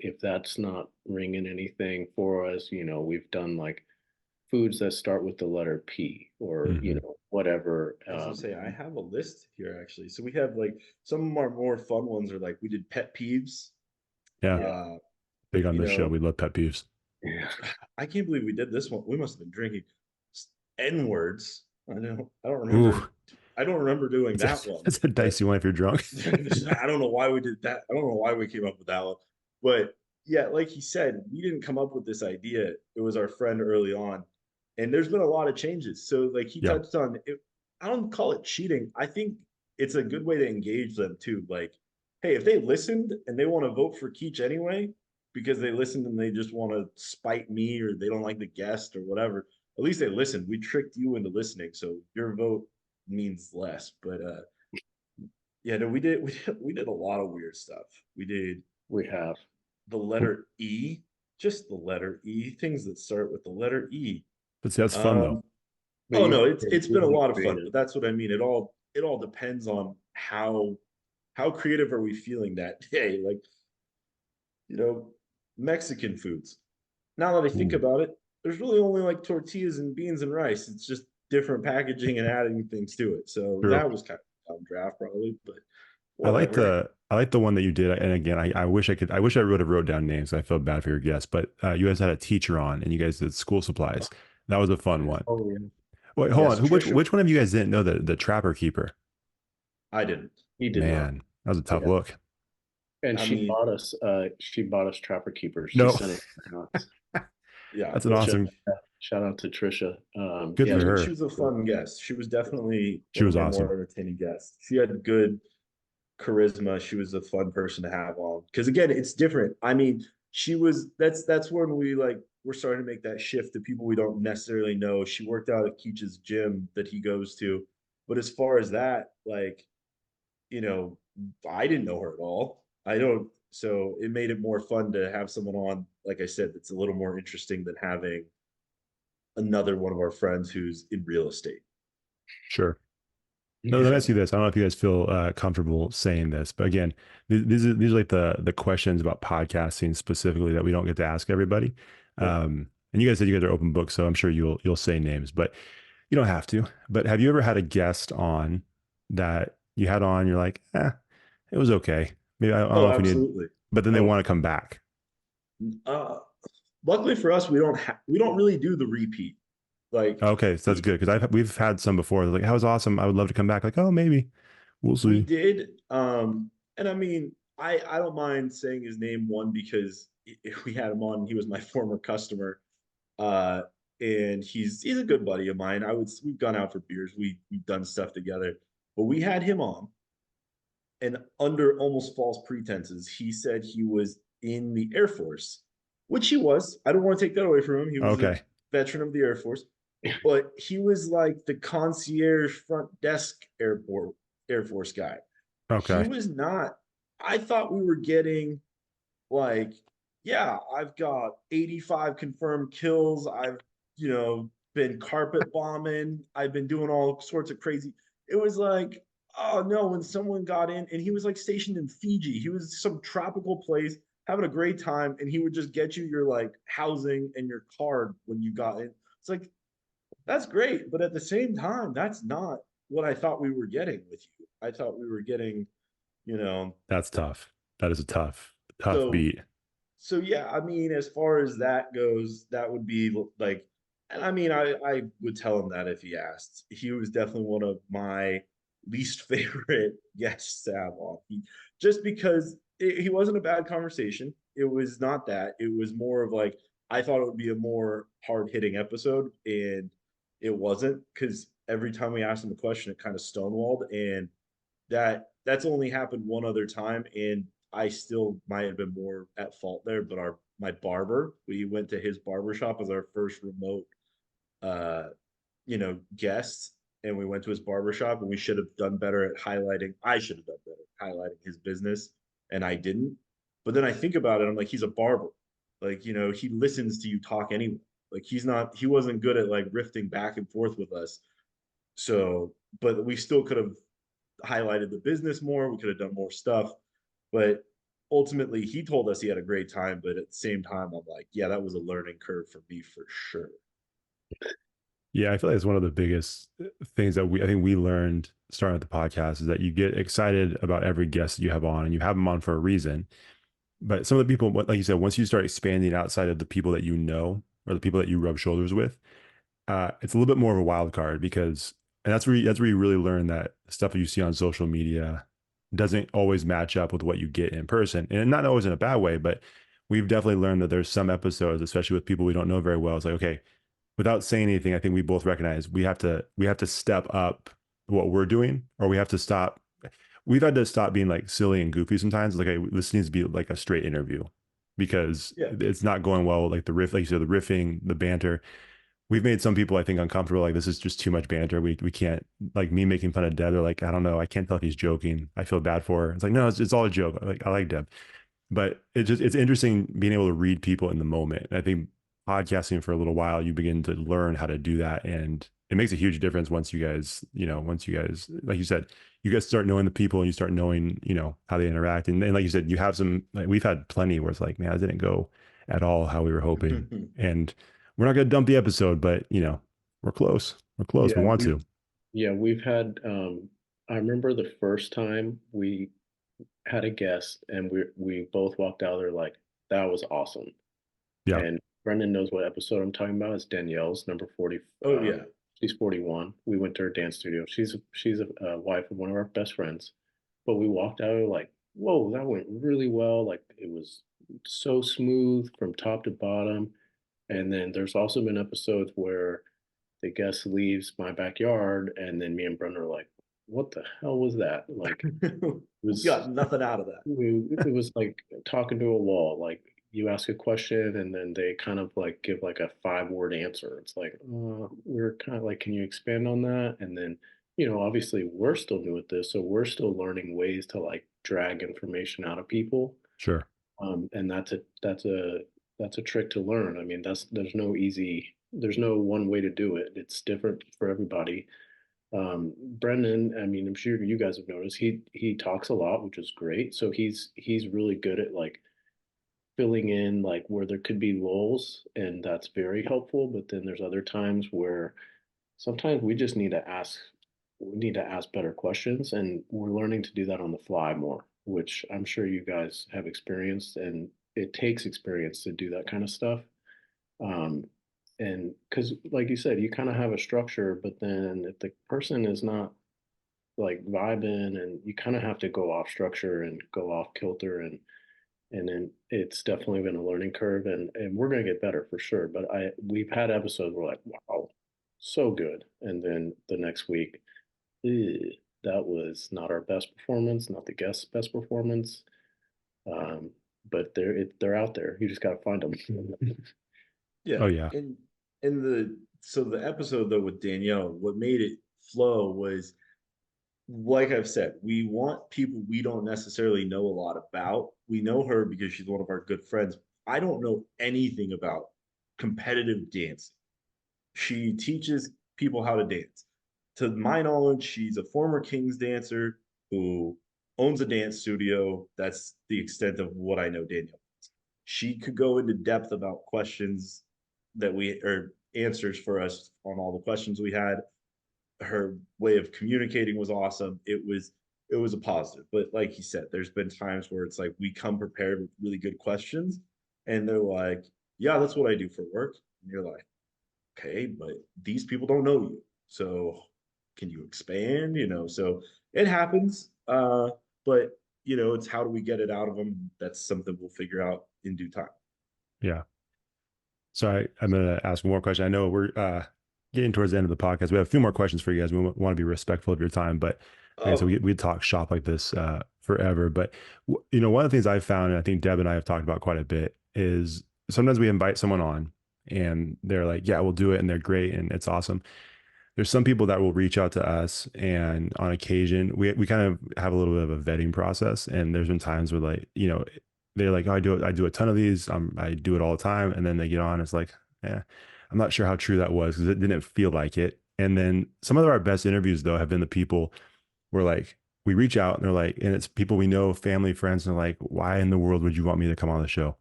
If that's not ringing anything for us, we've done like foods that start with the letter P, or whatever. I was gonna say, I have a list here actually. So we have like some of our more fun ones are like, we did pet peeves. Yeah. Big on this show. We love pet peeves. Yeah. I can't believe we did this one. We must have been drinking. N words. I don't remember. Ooh. I don't remember doing that one. That's a dicey one if you're drunk. I don't know why we did that. I don't know why we came up with that one. But yeah, like he said, we didn't come up with this idea. It was our friend early on. And there's been a lot of changes. So like he touched on it. I don't call it cheating. I think it's a good way to engage them too. Like, hey, if they listened and they want to vote for Keach anyway, because they listened and they just want to spite me, or they don't like the guest or whatever, at least they listened. We tricked you into listening. So your vote means less. But yeah, no, we did a lot of weird stuff. We have the letter E, just the letter E, things that start with the letter E. But see, that's fun though. Oh no, it's been a lot of fun, but that's what I mean. It all depends on how creative are we feeling that day. Like, Mexican foods. Now that I think about it, there's really only like tortillas and beans and rice. It's just different packaging and adding things to it. So that was kind of a draft probably, but whatever. I like the one that you did. And again, I wish I would have wrote down names. I felt bad for your guests, but you guys had a teacher on, and you guys did school supplies. That was a fun one. Oh yeah. Wait, hold on. Which one of you guys didn't know the Trapper Keeper? I didn't. He did. Man, that was a tough look. And she bought us Trapper Keepers. No. She sent it to us. Yeah, that's an awesome. Shout out to Trisha. Good for her. She was a fun guest. She was definitely awesome. More entertaining guest. She had good charisma. She was a fun person to have on, because again, it's different. I mean, that's when we're starting to make that shift to people we don't necessarily know. She worked out at Keach's gym that he goes to, but as far as that, I didn't know her at all. I don't. So it made it more fun to have someone on, like I said, that's a little more interesting than having another one of our friends who's in real estate. Sure. No, let me ask you this. I don't know if you guys feel comfortable saying this, but again, these are like the questions about podcasting specifically that we don't get to ask everybody. And you guys said you guys are open books, so I'm sure you'll say names, but you don't have to. But have you ever had a guest on that you had on, you're like, it was okay. Maybe I don't know Oh, if we need, absolutely. but then they want to come back. Luckily for us, we don't really do the repeat. Like, Okay, so that's good because we've had some before. They're like, that was awesome. I would love to come back. Like, oh, maybe we'll we see. did. And I mean, I don't mind saying his name, one, because we had him on, he was my former customer. Uh, and he's a good buddy of mine. We've gone out for beers, we've done stuff together, but we had him on, and under almost false pretenses, he said he was in the Air Force, which he was. I don't want to take that away from him. He was a veteran of the Air Force, but he was like the concierge front desk Air Force guy. He Okay. was not. I thought we were getting like, yeah, I've got 85 confirmed kills. I've, been carpet bombing. I've been doing all sorts of crazy. It was like, oh no, when someone got in, and he was like stationed in Fiji. He was some tropical place having a great time, and he would just get you your like housing and your card when you got in. It's like, that's great, but at the same time, that's not what I thought we were getting with you. I thought we were getting, That's tough. That is a tough so beat. so yeah, I mean, as far as that goes, that would be like, and I mean, I would tell him that if he asked. He was definitely one of my least favorite guests to have on. Just because he wasn't a bad conversation. It was not that. It was more of like, I thought it would be a more hard hitting episode, and it wasn't, because every time we asked him a question, it kind of stonewalled, and that's only happened one other time, and I still might have been more at fault there. But my barber, we went to his barber shop as our first remote uh guests, and we went to his barber shop, and we should have done better at highlighting. I should have done better at highlighting his business, and I didn't. But then I think about it, I'm like, he's a barber. Like, he listens to you talk anyway. Like, he wasn't good at like riffing back and forth with us. So, but we still could have highlighted the business more. We could have done more stuff. But ultimately, he told us he had a great time. But at the same time, I'm like, yeah, that was a learning curve for me for sure. Yeah, I feel like it's one of the biggest things that I think we learned starting with the podcast is that you get excited about every guest that you have on, and you have them on for a reason. But some of the people, like you said, once you start expanding outside of the people that you know or the people that you rub shoulders with, it's a little bit more of a wild card because, and that's where you really learn that stuff that you see on social media doesn't always match up with what you get in person, and not always in a bad way. But we've definitely learned that there's some episodes, especially with people we don't know very well. It's like, okay, without saying anything, I think we both recognize we have to step up what we're doing, or we have to stop. We've had to stop being like silly and goofy sometimes. Like, hey, this needs to be like a straight interview because it's not going well. Like the riff, like you said, the riffing, the banter. We've made some people, I think, uncomfortable. Like, this is just too much banter. We can't, like me making fun of Deb. They're like, I don't know. I can't tell if he's joking. I feel bad for her. It's like, no, it's all a joke. I like Deb. But it's interesting being able to read people in the moment. And I think podcasting for a little while, you begin to learn how to do that. And it makes a huge difference once you guys, like you said, you guys start knowing the people and you start knowing, how they interact. And like you said, you have some, like we've had plenty where it's like, man, it didn't go at all how we were hoping. And we're not going to dump the episode, but we're close. We're close. We want to. Yeah, we've had, I remember the first time we had a guest and we both walked out there like, that was awesome. Yeah. And Brendan knows what episode I'm talking about. It's Danielle's number 40. Oh yeah. She's 41. We went to her dance studio. She's a wife of one of our best friends. But we walked out there like, whoa, that went really well. Like, it was so smooth from top to bottom. And then there's also been episodes where the guest leaves my backyard, and then me and Brendan are like, what the hell was that? Like, we got nothing out of that. It was like talking to a wall. Like, you ask a question and then they kind of like give like a 5-word answer. It's like, we're kind of like, can you expand on that? And then obviously we're still new at this, so we're still learning ways to like drag information out of people. Sure. And that's a trick to learn. I mean, there's no one way to do it. It's different for everybody. Brendan, I mean, I'm sure you guys have noticed he talks a lot, which is great. So he's really good at like filling in like where there could be lulls, and that's very helpful. But then there's other times where sometimes we need to ask better questions, and we're learning to do that on the fly more, which I'm sure you guys have experienced, and it takes experience to do that kind of stuff. Um, and because, like you said, you kind of have a structure, but then if the person is not like vibing, and you kind of have to go off structure and go off kilter, and then it's definitely been a learning curve, and we're gonna get better for sure. But we've had episodes where like, wow, so good, and then the next week, "Ew, that was not our best performance, not the guest's best performance." Um, but they're out there. You just got to find them. Yeah. Oh yeah. And the episode though with Danielle, what made it flow was, like I've said, we want people we don't necessarily know a lot about. We know her because she's one of our good friends. I don't know anything about competitive dancing. She teaches people how to dance. To my knowledge, she's a former King's dancer who owns a dance studio. That's the extent of what I know Danielle. She could go into depth about questions that we or answers for us on all the questions we had. Her way of communicating was awesome. It was a positive. But like you said, there's been times where it's like we come prepared with really good questions, and they're like, "Yeah, that's what I do for work." And you're like, "Okay, but these people don't know you, so can you expand?" So it happens. But it's how do we get it out of them? That's something we'll figure out in due time. Yeah. So I'm going to ask one more question. I know we're getting towards the end of the podcast. We have a few more questions for you guys. We want to be respectful of your time, but like I said, Oh, we talk shop like this forever. But one of the things I've found, and I think Deb and I have talked about quite a bit, is sometimes we invite someone on and they're like, "Yeah, we'll do it," and they're great and it's awesome. There's some people that will reach out to us, and on occasion we kind of have a little bit of a vetting process. And there's been times where like, they're like, "Oh, I do a ton of these. I do it all the time." And then they get on, it's like, yeah, I'm not sure how true that was because it didn't feel like it. And then some of our best interviews though have been the people where like we reach out and they're like, and it's people we know, family, friends, and they're like, "Why in the world would you want me to come on the show?"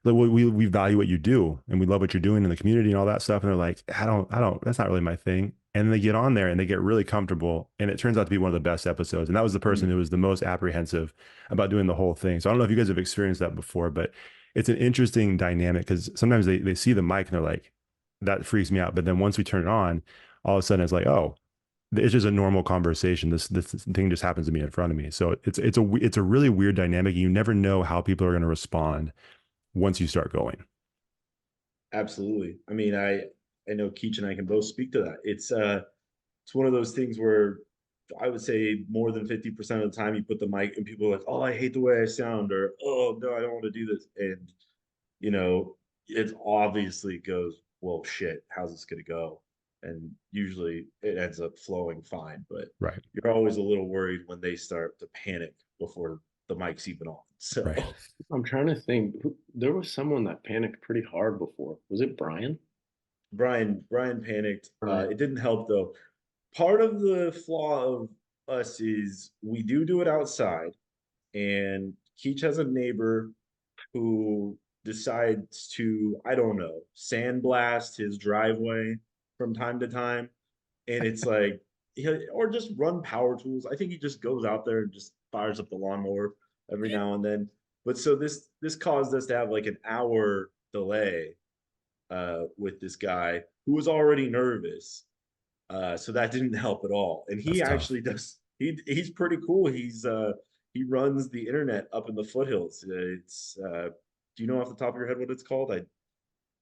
Like, we value what you do and we love what you're doing in the community and all that stuff. And they're like, I don't, that's not really my thing. And then they get on there and they get really comfortable. And it turns out to be one of the best episodes. And that was the person who was the most apprehensive about doing the whole thing. So I don't know if you guys have experienced that before, but it's an interesting dynamic because sometimes they see the mic and they're like, that freaks me out. But then once we turn it on, all of a sudden it's like, oh, it's just a normal conversation. This thing just happens to be in front of me. So it's a really weird dynamic. You never know how people are going to respond once you start going. absolutely. I mean, I know Keach and I can both speak to that. It's one of those things where I would say more than 50% of the time you put the mic and people are like, "Oh, I hate the way I sound," or, "Oh, no, I don't want to do this." And you know, it obviously goes, "Well, shit, how's this gonna go?" And usually it ends up flowing fine, but Right. you're always a little worried when they start to panic before the mic's even on. So Right. I'm trying to think. There was someone that panicked pretty hard before. Was it Brian? Brian panicked. Brian. It didn't help though. Part of the flaw of us is we do it outside, and Keach has a neighbor who decides to, I don't know, sandblast his driveway from time to time. And it's like, or just run power tools. I think he just goes out there and just fires up the lawnmower every now and then. But so this caused us to have like an hour delay with this guy who was already nervous. So that didn't help at all. And That's he tough. actually does. He's pretty cool. He runs the internet up in the foothills. It's do you know off the top of your head what it's called?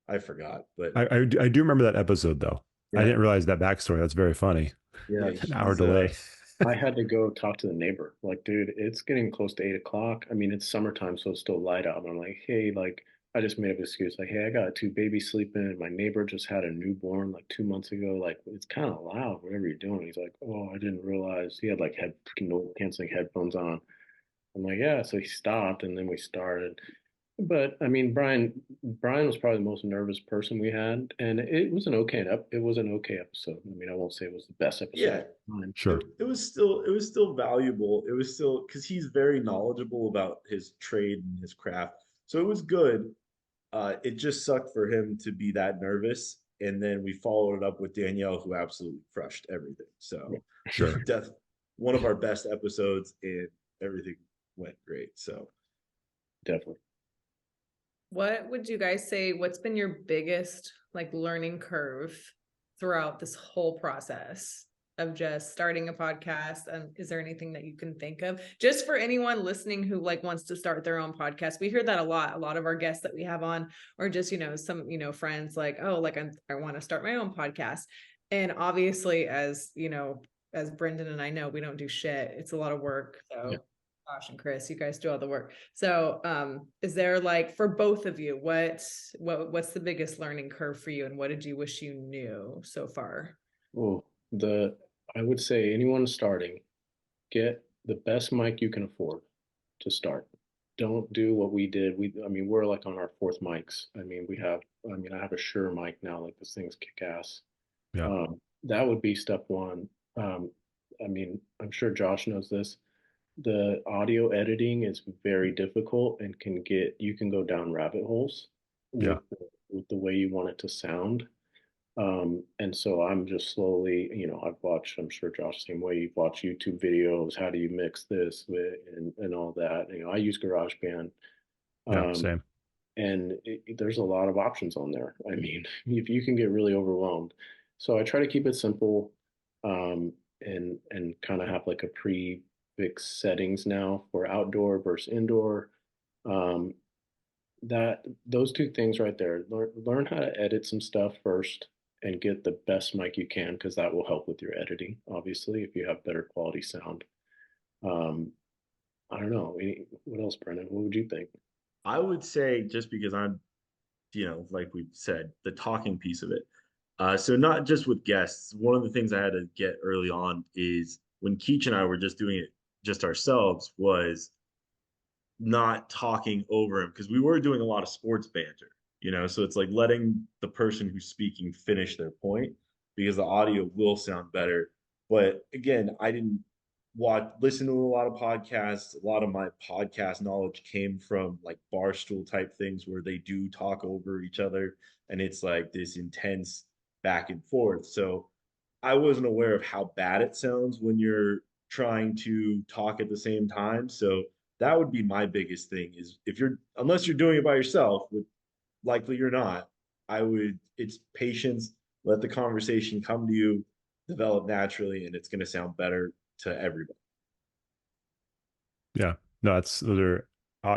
I forgot, but I do remember that episode though. I yeah, didn't realize that backstory. That's very funny. Yeah, yeah, An hour he's delay. I had to go talk to the neighbor. Like, dude, it's getting close to 8 o'clock. I mean, it's summertime, so it's still light out. And I'm like, hey, like, I just made up an excuse like, hey, I got two babies sleeping, and my neighbor just had a newborn like 2 months ago. Like, it's kind of loud, whatever you're doing. He's like, oh, I didn't realize. He had like noise canceling headphones on. I'm like, yeah. So he stopped, and then we started. But I mean, Brian was probably the most nervous person we had, and it was an okay episode. I mean, I won't say it was the best episode Yeah, of the time. Sure. it was still valuable. It was still because he's very knowledgeable about his trade and his craft. So it was good. It just sucked for him to be that nervous. And then we followed it up with Danielle, who absolutely crushed everything. So Sure. def one of our best episodes, and everything went great. So Definitely. What would you guys say, what's been your biggest like learning curve throughout this whole process of just starting a podcast? And is there anything that you can think of just for anyone listening who like wants to start their own podcast? We hear that a lot of our guests that we have on, or just, some, friends like, oh, like I want to start my own podcast. And obviously, as as Brendan and I know, we don't do shit. It's a lot of work. So Yeah. Josh and Chris, you guys do all the work. So is there like for both of you, what's the biggest learning curve for you, and what did you wish you knew so far? Oh, I would say anyone starting, get the best mic you can afford to start. Don't do what we did. I mean, we're like on our fourth mics. I mean, I have a Shure mic now. Like this thing's kick ass. Yeah. That would be step one. I mean, I'm sure Josh knows this. The audio editing is very difficult and you can go down rabbit holes Yeah. with the way you want it to sound. And so I'm just slowly, I'm sure Josh, same way, you've watched YouTube videos, how do you mix this with, and all that. I use GarageBand. Yeah. Um, Same. and there's a lot of options on there. I mean, if you can get really overwhelmed. So I try to keep it simple, and kind of have like a pre-fixed settings now for outdoor versus indoor. Um, that those two things right there, learn how to edit some stuff first and get the best mic you can, because that will help with your editing, obviously, if you have better quality sound. Um, I don't know. What else, Brendan? What would you think? I would say, just because I'm, like we said, the talking piece of it. So not just with guests. One of the things I had to get early on is when Keach and I were just doing it just ourselves, was not talking over him, because we were doing a lot of sports banter, so it's like letting the person who's speaking finish their point, because the audio will sound better. But again, I didn't listen to a lot of podcasts. A lot of my podcast knowledge came from like barstool type things, where they do talk over each other, and it's like this intense back and forth. So I wasn't aware of how bad it sounds when you're trying to talk at the same time. So that would be my biggest thing, is unless you're doing it by yourself, which likely you're not, it's patience, let the conversation come to you, develop naturally, and it's going to sound better to everybody. Yeah. No, those are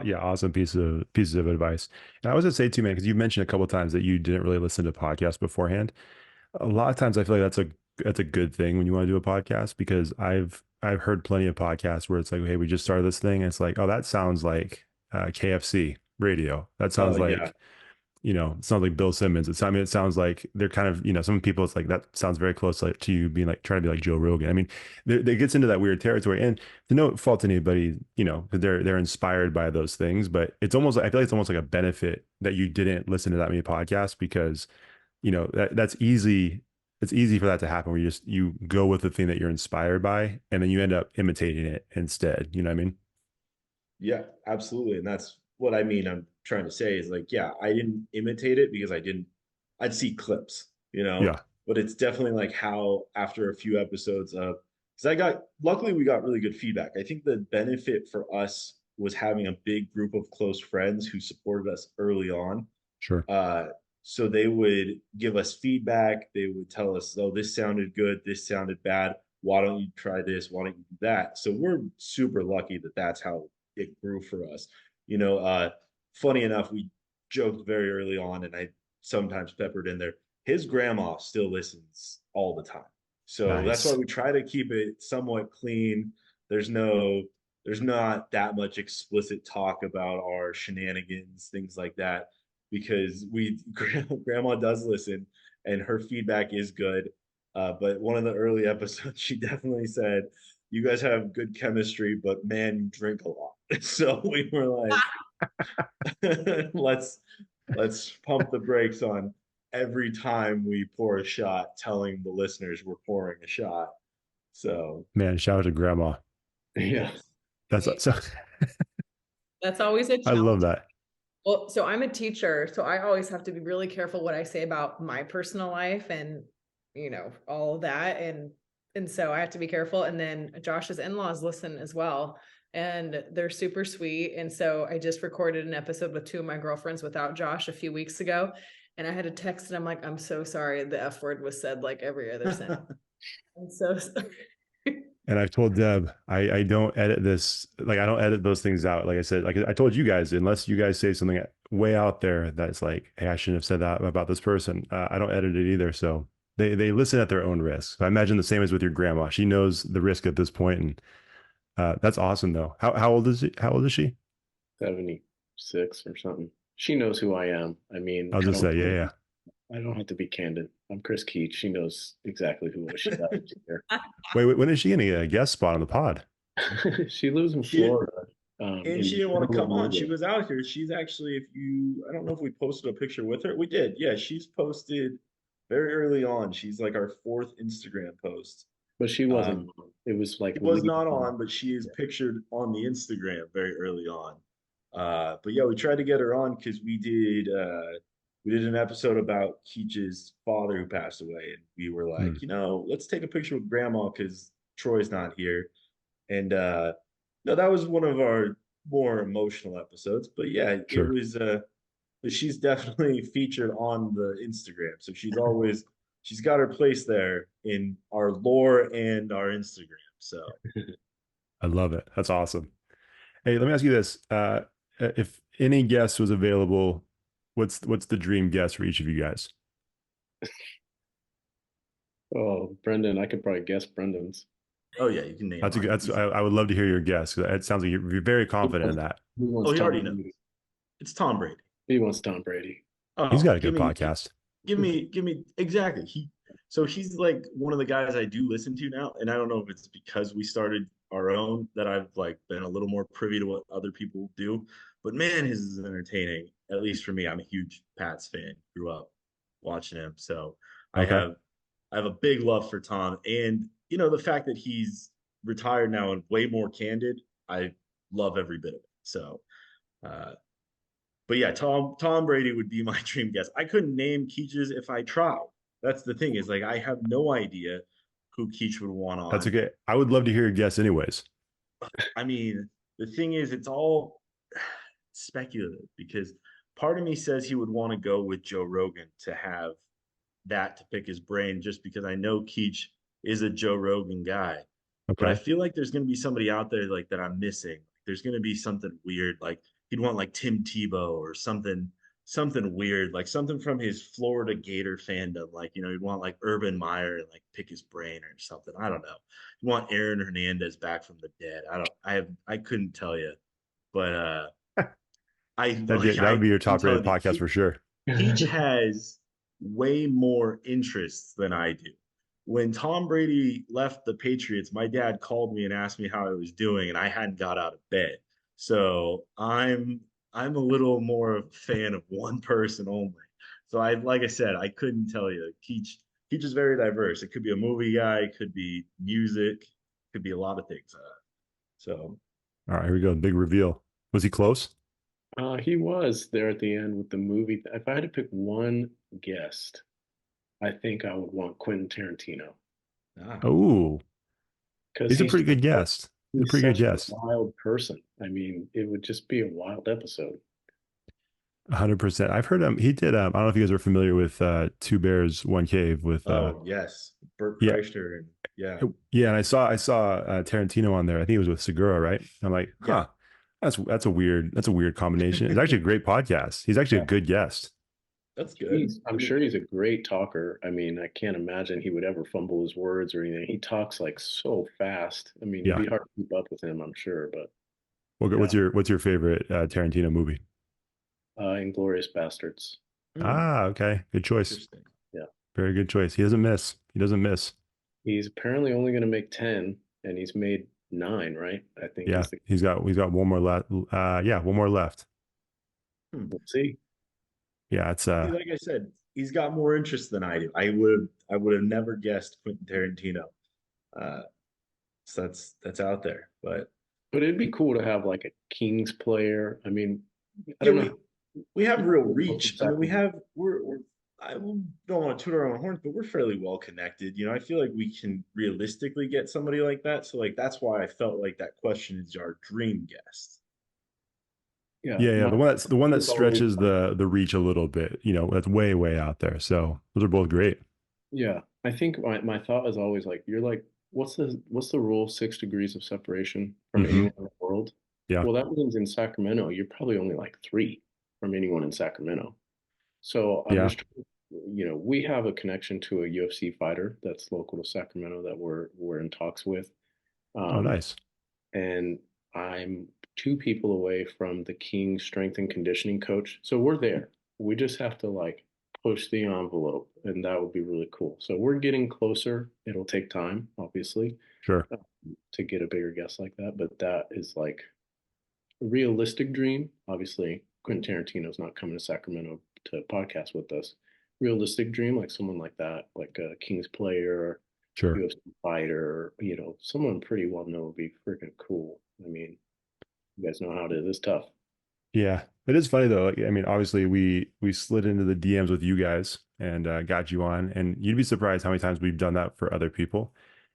yeah, awesome pieces of advice. And I was gonna say too, man, because you mentioned a couple of times that you didn't really listen to podcasts beforehand. A lot of times I feel like that's a good thing when you want to do a podcast, because I've heard plenty of podcasts where it's like, hey, we just started this thing, and it's like, oh, that sounds like KFC radio. That sounds Oh yeah. like, it sounds like Bill Simmons. It sounds like they're kind of, some people, it's like, that sounds very close to you being like, trying to be like Joe Rogan. I mean, it gets into that weird territory, and to no fault to anybody, because they're inspired by those things, but it's almost, I feel like it's almost like a benefit that you didn't listen to that many podcasts, because, that's easy. It's easy for that to happen, where you go with the thing that you're inspired by, and then you end up imitating it instead. You know what I mean? Yeah, absolutely. And that's what I mean. I'm trying to say is like, yeah, I didn't imitate it because I'd see clips, Yeah. but it's definitely like how after a few episodes of, because luckily we got really good feedback. I think the benefit for us was having a big group of close friends who supported us early on. Sure. So they would give us feedback. They would tell us, oh, this sounded good. This sounded bad. Why don't you try this? Why don't you do that? So we're super lucky that that's how it grew for us. Funny enough, we joked very early on, and I sometimes peppered in there, his grandma still listens all the time. So that's why Nice. we try to keep it somewhat clean. There's not that much explicit talk about our shenanigans, things like that. because grandma does listen and her feedback is good. But one of the early episodes, she definitely said, "You guys have good chemistry, but man, you drink a lot." So we were like, let's pump the brakes on every time we pour a shot, telling the listeners we're pouring a shot. So Man, shout out to grandma. Yeah. That's so That's always a I love challenge. that. Well, so I'm a teacher, so I always have to be really careful what I say about my personal life and, all of that. And so I have to be careful. And then Josh's in-laws listen as well. And they're super sweet. And so I just recorded an episode with two of my girlfriends without Josh a few weeks ago. And I had to text and I'm like, I'm so sorry. The F word was said like every other sentence. I'm so sorry. And I've told Deb, I don't edit this. Like, I don't edit those things out. Like I said, like I told you guys, unless you guys say something way out there that's like, hey, I shouldn't have said that about this person. I don't edit it either. So they listen at their own risk. So I imagine the same as with your grandma. She knows the risk at this point, and that's awesome though. How old is How old is she? 76 or something. She knows who I am. I mean, I was just say, yeah. I don't have to be candid. I'm Chris Keach. She knows exactly who she's out here. Wait, when is she going to get a guest spot on the pod? She lives in Florida. And she didn't want to come on. She was out here. She's actually, I don't know if we posted a picture with her. We did. Yeah, she's posted very early on. She's like our 4th Instagram post. But she wasn't. It was like it was not on, but she is pictured on the Instagram very early on. But yeah, we tried to get her on because we did an episode about Keach's father who passed away, and we were like, let's take a picture with grandma because Troy's not here. And no, that was one of our more emotional episodes. But yeah, sure. It was she's definitely featured on the Instagram. So she's got her place there in our lore and our Instagram. So I love it. That's awesome. Hey, let me ask you this. If any guest was available, what's the dream guest for each of you guys? Oh, Brendan, I could probably guess Brendan's. Oh yeah, you can name. I would love to hear your guess. It sounds like you're very confident in that. He already knows. It's Tom Brady. He wants Tom Brady. Oh, he's got a good podcast. Give me exactly. He's like one of the guys I do listen to now, and I don't know if it's because we started our own that I've like been a little more privy to what other people do. But man, his is entertaining. At least for me, I'm a huge Pats fan. Grew up watching him, so okay. I have a big love for Tom, and the fact that he's retired now and way more candid, I love every bit of it. So, but yeah, Tom Brady would be my dream guest. I couldn't name Keach's if I tried. That's the thing is like I have no idea who Keach would want on. That's okay. I would love to hear your guess anyways. I mean, the thing is, it's all speculative because part of me says he would want to go with Joe Rogan to have that to pick his brain just because I know Keach is a Joe Rogan guy. Okay. But I feel like there's going to be somebody out there like that I'm missing. There's going to be something weird. Like he'd want like Tim Tebow or something weird, like something from his Florida Gator fandom. Like, he'd want like Urban Meyer and like pick his brain or something. I don't know. He'd want Aaron Hernandez back from the dead. I couldn't tell you, but that would be your top rated podcast for sure. Keach has way more interests than I do. When Tom Brady left the Patriots, my dad called me and asked me how I was doing, and I hadn't got out of bed. So I'm a little more of a fan of one person only. So like I said, I couldn't tell you. Keach is very diverse. It could be a movie guy, it could be music, it could be a lot of things. So all right, here we go. Big reveal. Was he close? He was there at the end with the movie. If I had to pick one guest, I think I would want Quentin Tarantino. Oh, he's a pretty good guest. He's a pretty good guest. A wild person. I mean, it would just be a wild episode. 100%. I've heard him. He did. I don't know if you guys are familiar with Two Bears, One Cave with. Yes, Burt Kreischer. Yeah. And I saw Tarantino on there. I think it was with Segura, right? I'm like, huh. That's a weird combination. It's actually a great podcast. He's actually a good guest. That's good. I'm sure he's a great talker. I mean, I can't imagine he would ever fumble his words or anything. He talks like so fast. I mean, it'd be hard to keep up with him, I'm sure. But what's your favorite Tarantino movie? Inglorious Bastards. Ah, okay. Good choice. Interesting. Yeah. Very good choice. He doesn't miss. He doesn't miss. He's apparently only going to make 10, and he's made 9, right? I think Yeah. is the. He's got one more left. Yeah, one more left. We'll see. Yeah, it's See, like I said, he's got more interest than I do. I would have never guessed Quentin Tarantino. So that's out there. But it'd be cool to have like a Kings player. I mean, I yeah, don't know. we have real reach. I mean, we're I don't want to toot our own horns, but we're fairly well connected. I feel like we can realistically get somebody like that. So like that's why I felt like that question is our dream guest. Yeah, the one that stretches the reach a little bit, that's way out there. So those are both great. Yeah, I think my thought is always like, you're like, what's the rule? 6 degrees of separation from anyone in the world. Yeah. Well, that means in Sacramento, you're probably only like 3 from anyone in Sacramento. So I'm just, we have a connection to a UFC fighter that's local to Sacramento that we're in talks with. Oh, nice. And I'm 2 people away from the King strength and conditioning coach. So we're there. We just have to like push the envelope, and that would be really cool. So we're getting closer. It'll take time, obviously, Sure. to get a bigger guest like that. But that is like a realistic dream. Obviously, Quentin Tarantino's not coming to Sacramento to podcast with us. Realistic dream, like someone like that, like a Kings player, Sure. UFC fighter, someone pretty well known would be freaking cool. I mean, you guys know how it is. It's tough. Yeah, it is funny though. Like, I mean, obviously we slid into the DMs with you guys and got you on, and you'd be surprised how many times we've done that for other people.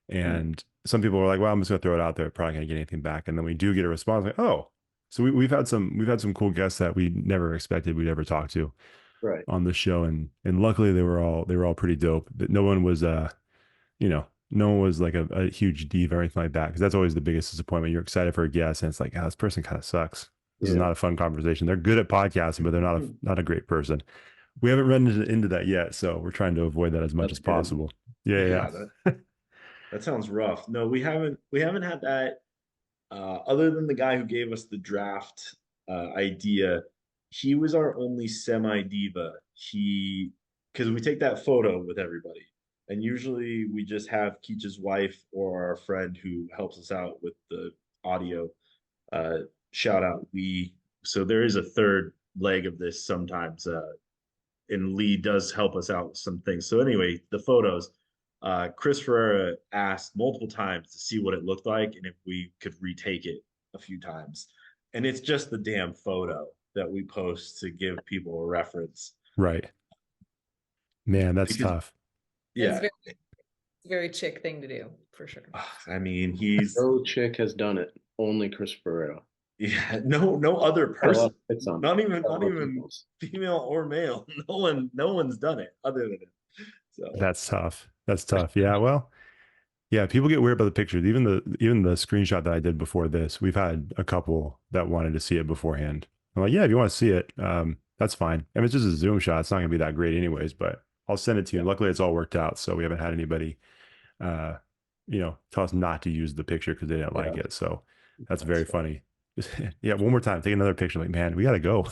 And some people are like, "Well, I'm just gonna throw it out there. Probably gonna get anything back." And then we do get a response like, "Oh." So we've had some cool guests that we never expected we'd ever talk to on the show, and luckily they were all pretty dope. No one was no one was like a huge diva or anything like that, because that's always the biggest disappointment. You're excited for a guest and it's like, this person kind of sucks. This is not a fun conversation. They're good at podcasting, but they're not a great person. We haven't run into that yet, so we're trying to avoid that as much as possible. Yeah. That sounds rough. No, we haven't had that. Other than the guy who gave us the draft idea, he was our only semi diva. Because we take that photo with everybody, and usually we just have Keach's wife or our friend who helps us out with the audio. Shout out Lee. So there is a third leg of this sometimes, and Lee does help us out with some things. So anyway, the photos. Chris Ferreira asked multiple times to see what it looked like and if we could retake it a few times. And it's just the damn photo that we post to give people a reference. Right. Man, that's tough. Yeah. It's a very chick thing to do, for sure. I mean, no chick has done it. Only Chris Ferreira. Yeah, no other person. Not even female or male. No one's done it other than him. So that's tough. Yeah, well, yeah, people get weird about the pictures. Even the screenshot that I did before this, we've had a couple that wanted to see it beforehand. I'm like, yeah, if you want to see it, that's fine. I mean, it's just a Zoom shot. It's not gonna be that great anyways, but I'll send it to you. And luckily it's all worked out. So we haven't had anybody tell us not to use the picture because they didn't like it. So that's very funny. Yeah, one more time, take another picture. Like, man, we gotta go.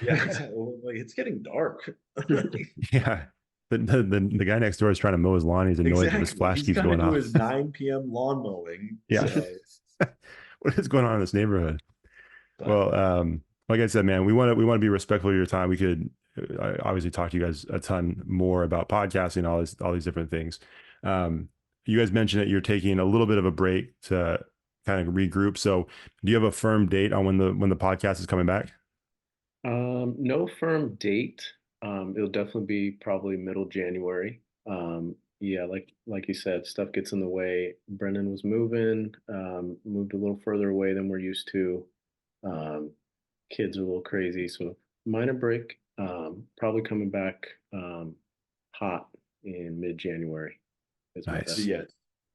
Yeah, like it's getting dark. Yeah. The guy next door is trying to mow his lawn. He's annoyed that his flash keeps going off. His 9 p.m. lawn mowing. Yeah. So. What is going on in this neighborhood? Well, like I said, man, we want to be respectful of your time. We could obviously talk to you guys a ton more about podcasting, all these different things. You guys mentioned that you're taking a little bit of a break to kind of regroup. So do you have a firm date on when the podcast is coming back? No firm date. It'll definitely be probably middle January. Yeah, like you said, stuff gets in the way. Brendan was moved a little further away than we're used to. Kids are a little crazy, so minor break. Probably coming back hot in mid-January. Nice. Yeah,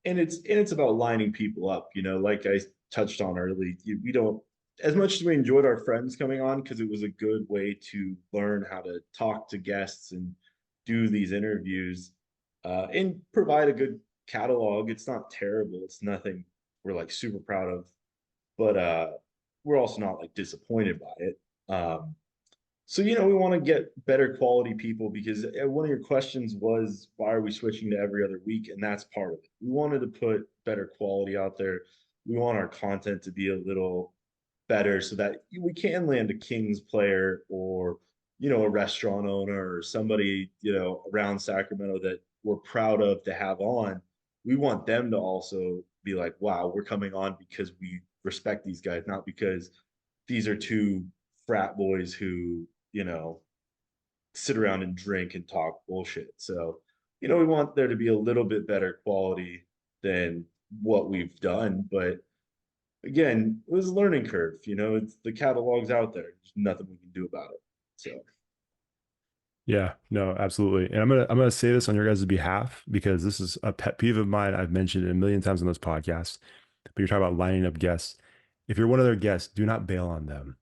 and it's about lining people up. Like I touched on early, we don't, as much as we enjoyed our friends coming on because it was a good way to learn how to talk to guests and do these interviews and provide a good catalog. It's not terrible. It's nothing we're like super proud of, but we're also not like disappointed by it. So, we want to get better quality people because one of your questions was, why are we switching to every other week? And that's part of it. We wanted to put better quality out there. We want our content to be a little better so that we can land a Kings player or, a restaurant owner or somebody, around Sacramento that we're proud of to have on. We want them to also be like, wow, we're coming on because we respect these guys, not because these are two frat boys who, sit around and drink and talk bullshit. So, we want there to be a little bit better quality than what we've done. But again, it was a learning curve. It's the catalog's out there. There's nothing we can do about it. So Yeah, no, absolutely. And I'm gonna say this on your guys' behalf because this is a pet peeve of mine. I've mentioned it a million times on this podcast. But you're talking about lining up guests. If you're one of their guests, do not bail on them,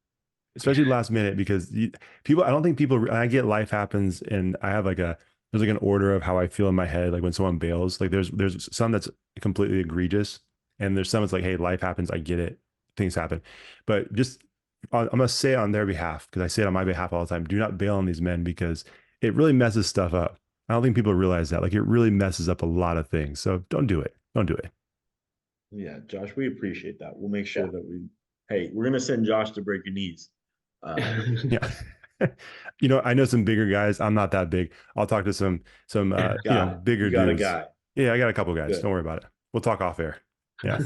especially last minute, because I don't think people, I get life happens and I have there's like an order of how I feel in my head. Like when someone bails, like there's some that's completely egregious and there's some that's like, hey, life happens. I get it. Things happen. But just, I'm going to say it on their behalf, because I say it on my behalf all the time. Do not bail on these men because it really messes stuff up. I don't think people realize that. Like it really messes up a lot of things. So don't do it. Don't do it. Yeah, Josh, we appreciate that. We'll make sure that hey, we're going to send Josh to break your knees. Yeah. I know some bigger guys. I'm not that big. I'll talk to some bigger dudes. A guy. Yeah, I got a couple guys. Good. Don't worry about it. We'll talk off air. Yeah.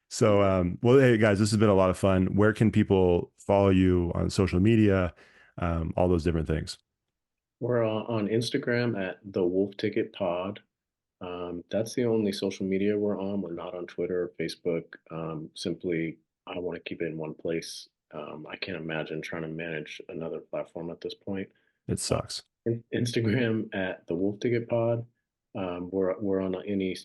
So, well, hey guys, this has been a lot of fun. Where can people follow you on social media? All those different things. We're on Instagram at the Wolf Ticket Pod. That's the only social media we're on. We're not on Twitter or Facebook. Simply, I want to keep it in one place. I can't imagine trying to manage another platform at this point. It sucks. Instagram at the Wolf Ticket Pod. We're on any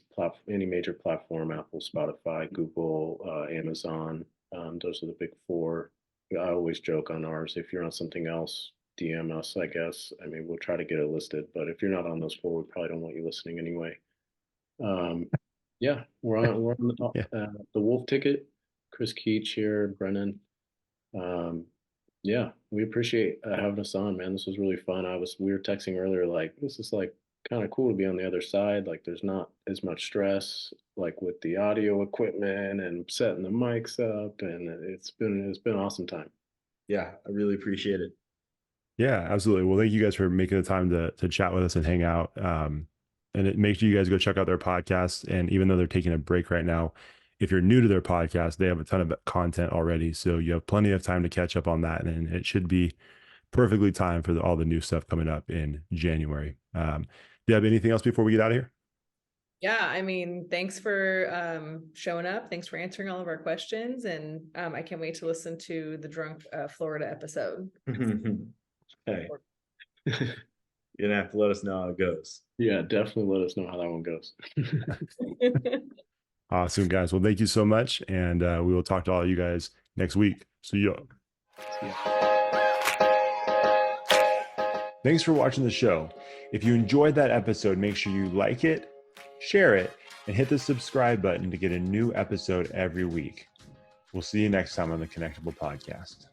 major platform: Apple, Spotify, Google, Amazon. Those are the big four. I always joke on ours. If you're on something else, DM us. I guess. I mean, we'll try to get it listed. But if you're not on those four, we probably don't want you listening anyway. Yeah, we're on the top. Yeah. The Wolf Ticket. Chris Keach here, Brennan. Yeah, we appreciate having us on, man. This was really fun. We were texting earlier, like this is like kind of cool to be on the other side. Like there's not as much stress, like with the audio equipment and setting the mics up, and it's been an awesome time. Yeah, I really appreciate it. Yeah, absolutely. Well, thank you guys for making the time to chat with us and hang out. And make sure you guys go check out their podcast. And even though they're taking a break right now, if you're new to their podcast, they have a ton of content already. So you have plenty of time to catch up on that. And it should be perfectly timed for all the new stuff coming up in January. Do you have anything else before we get out of here? Yeah, I mean, thanks for showing up. Thanks for answering all of our questions. And I can't wait to listen to the Drunk Florida episode. Hey, you're gonna have to let us know how it goes. Yeah, definitely let us know how that one goes. Awesome, guys. Well, thank you so much. And we will talk to all of you guys next week. See ya. Thanks for watching the show. If you enjoyed that episode, make sure you like it, share it, and hit the subscribe button to get a new episode every week. We'll see you next time on the Connectable podcast.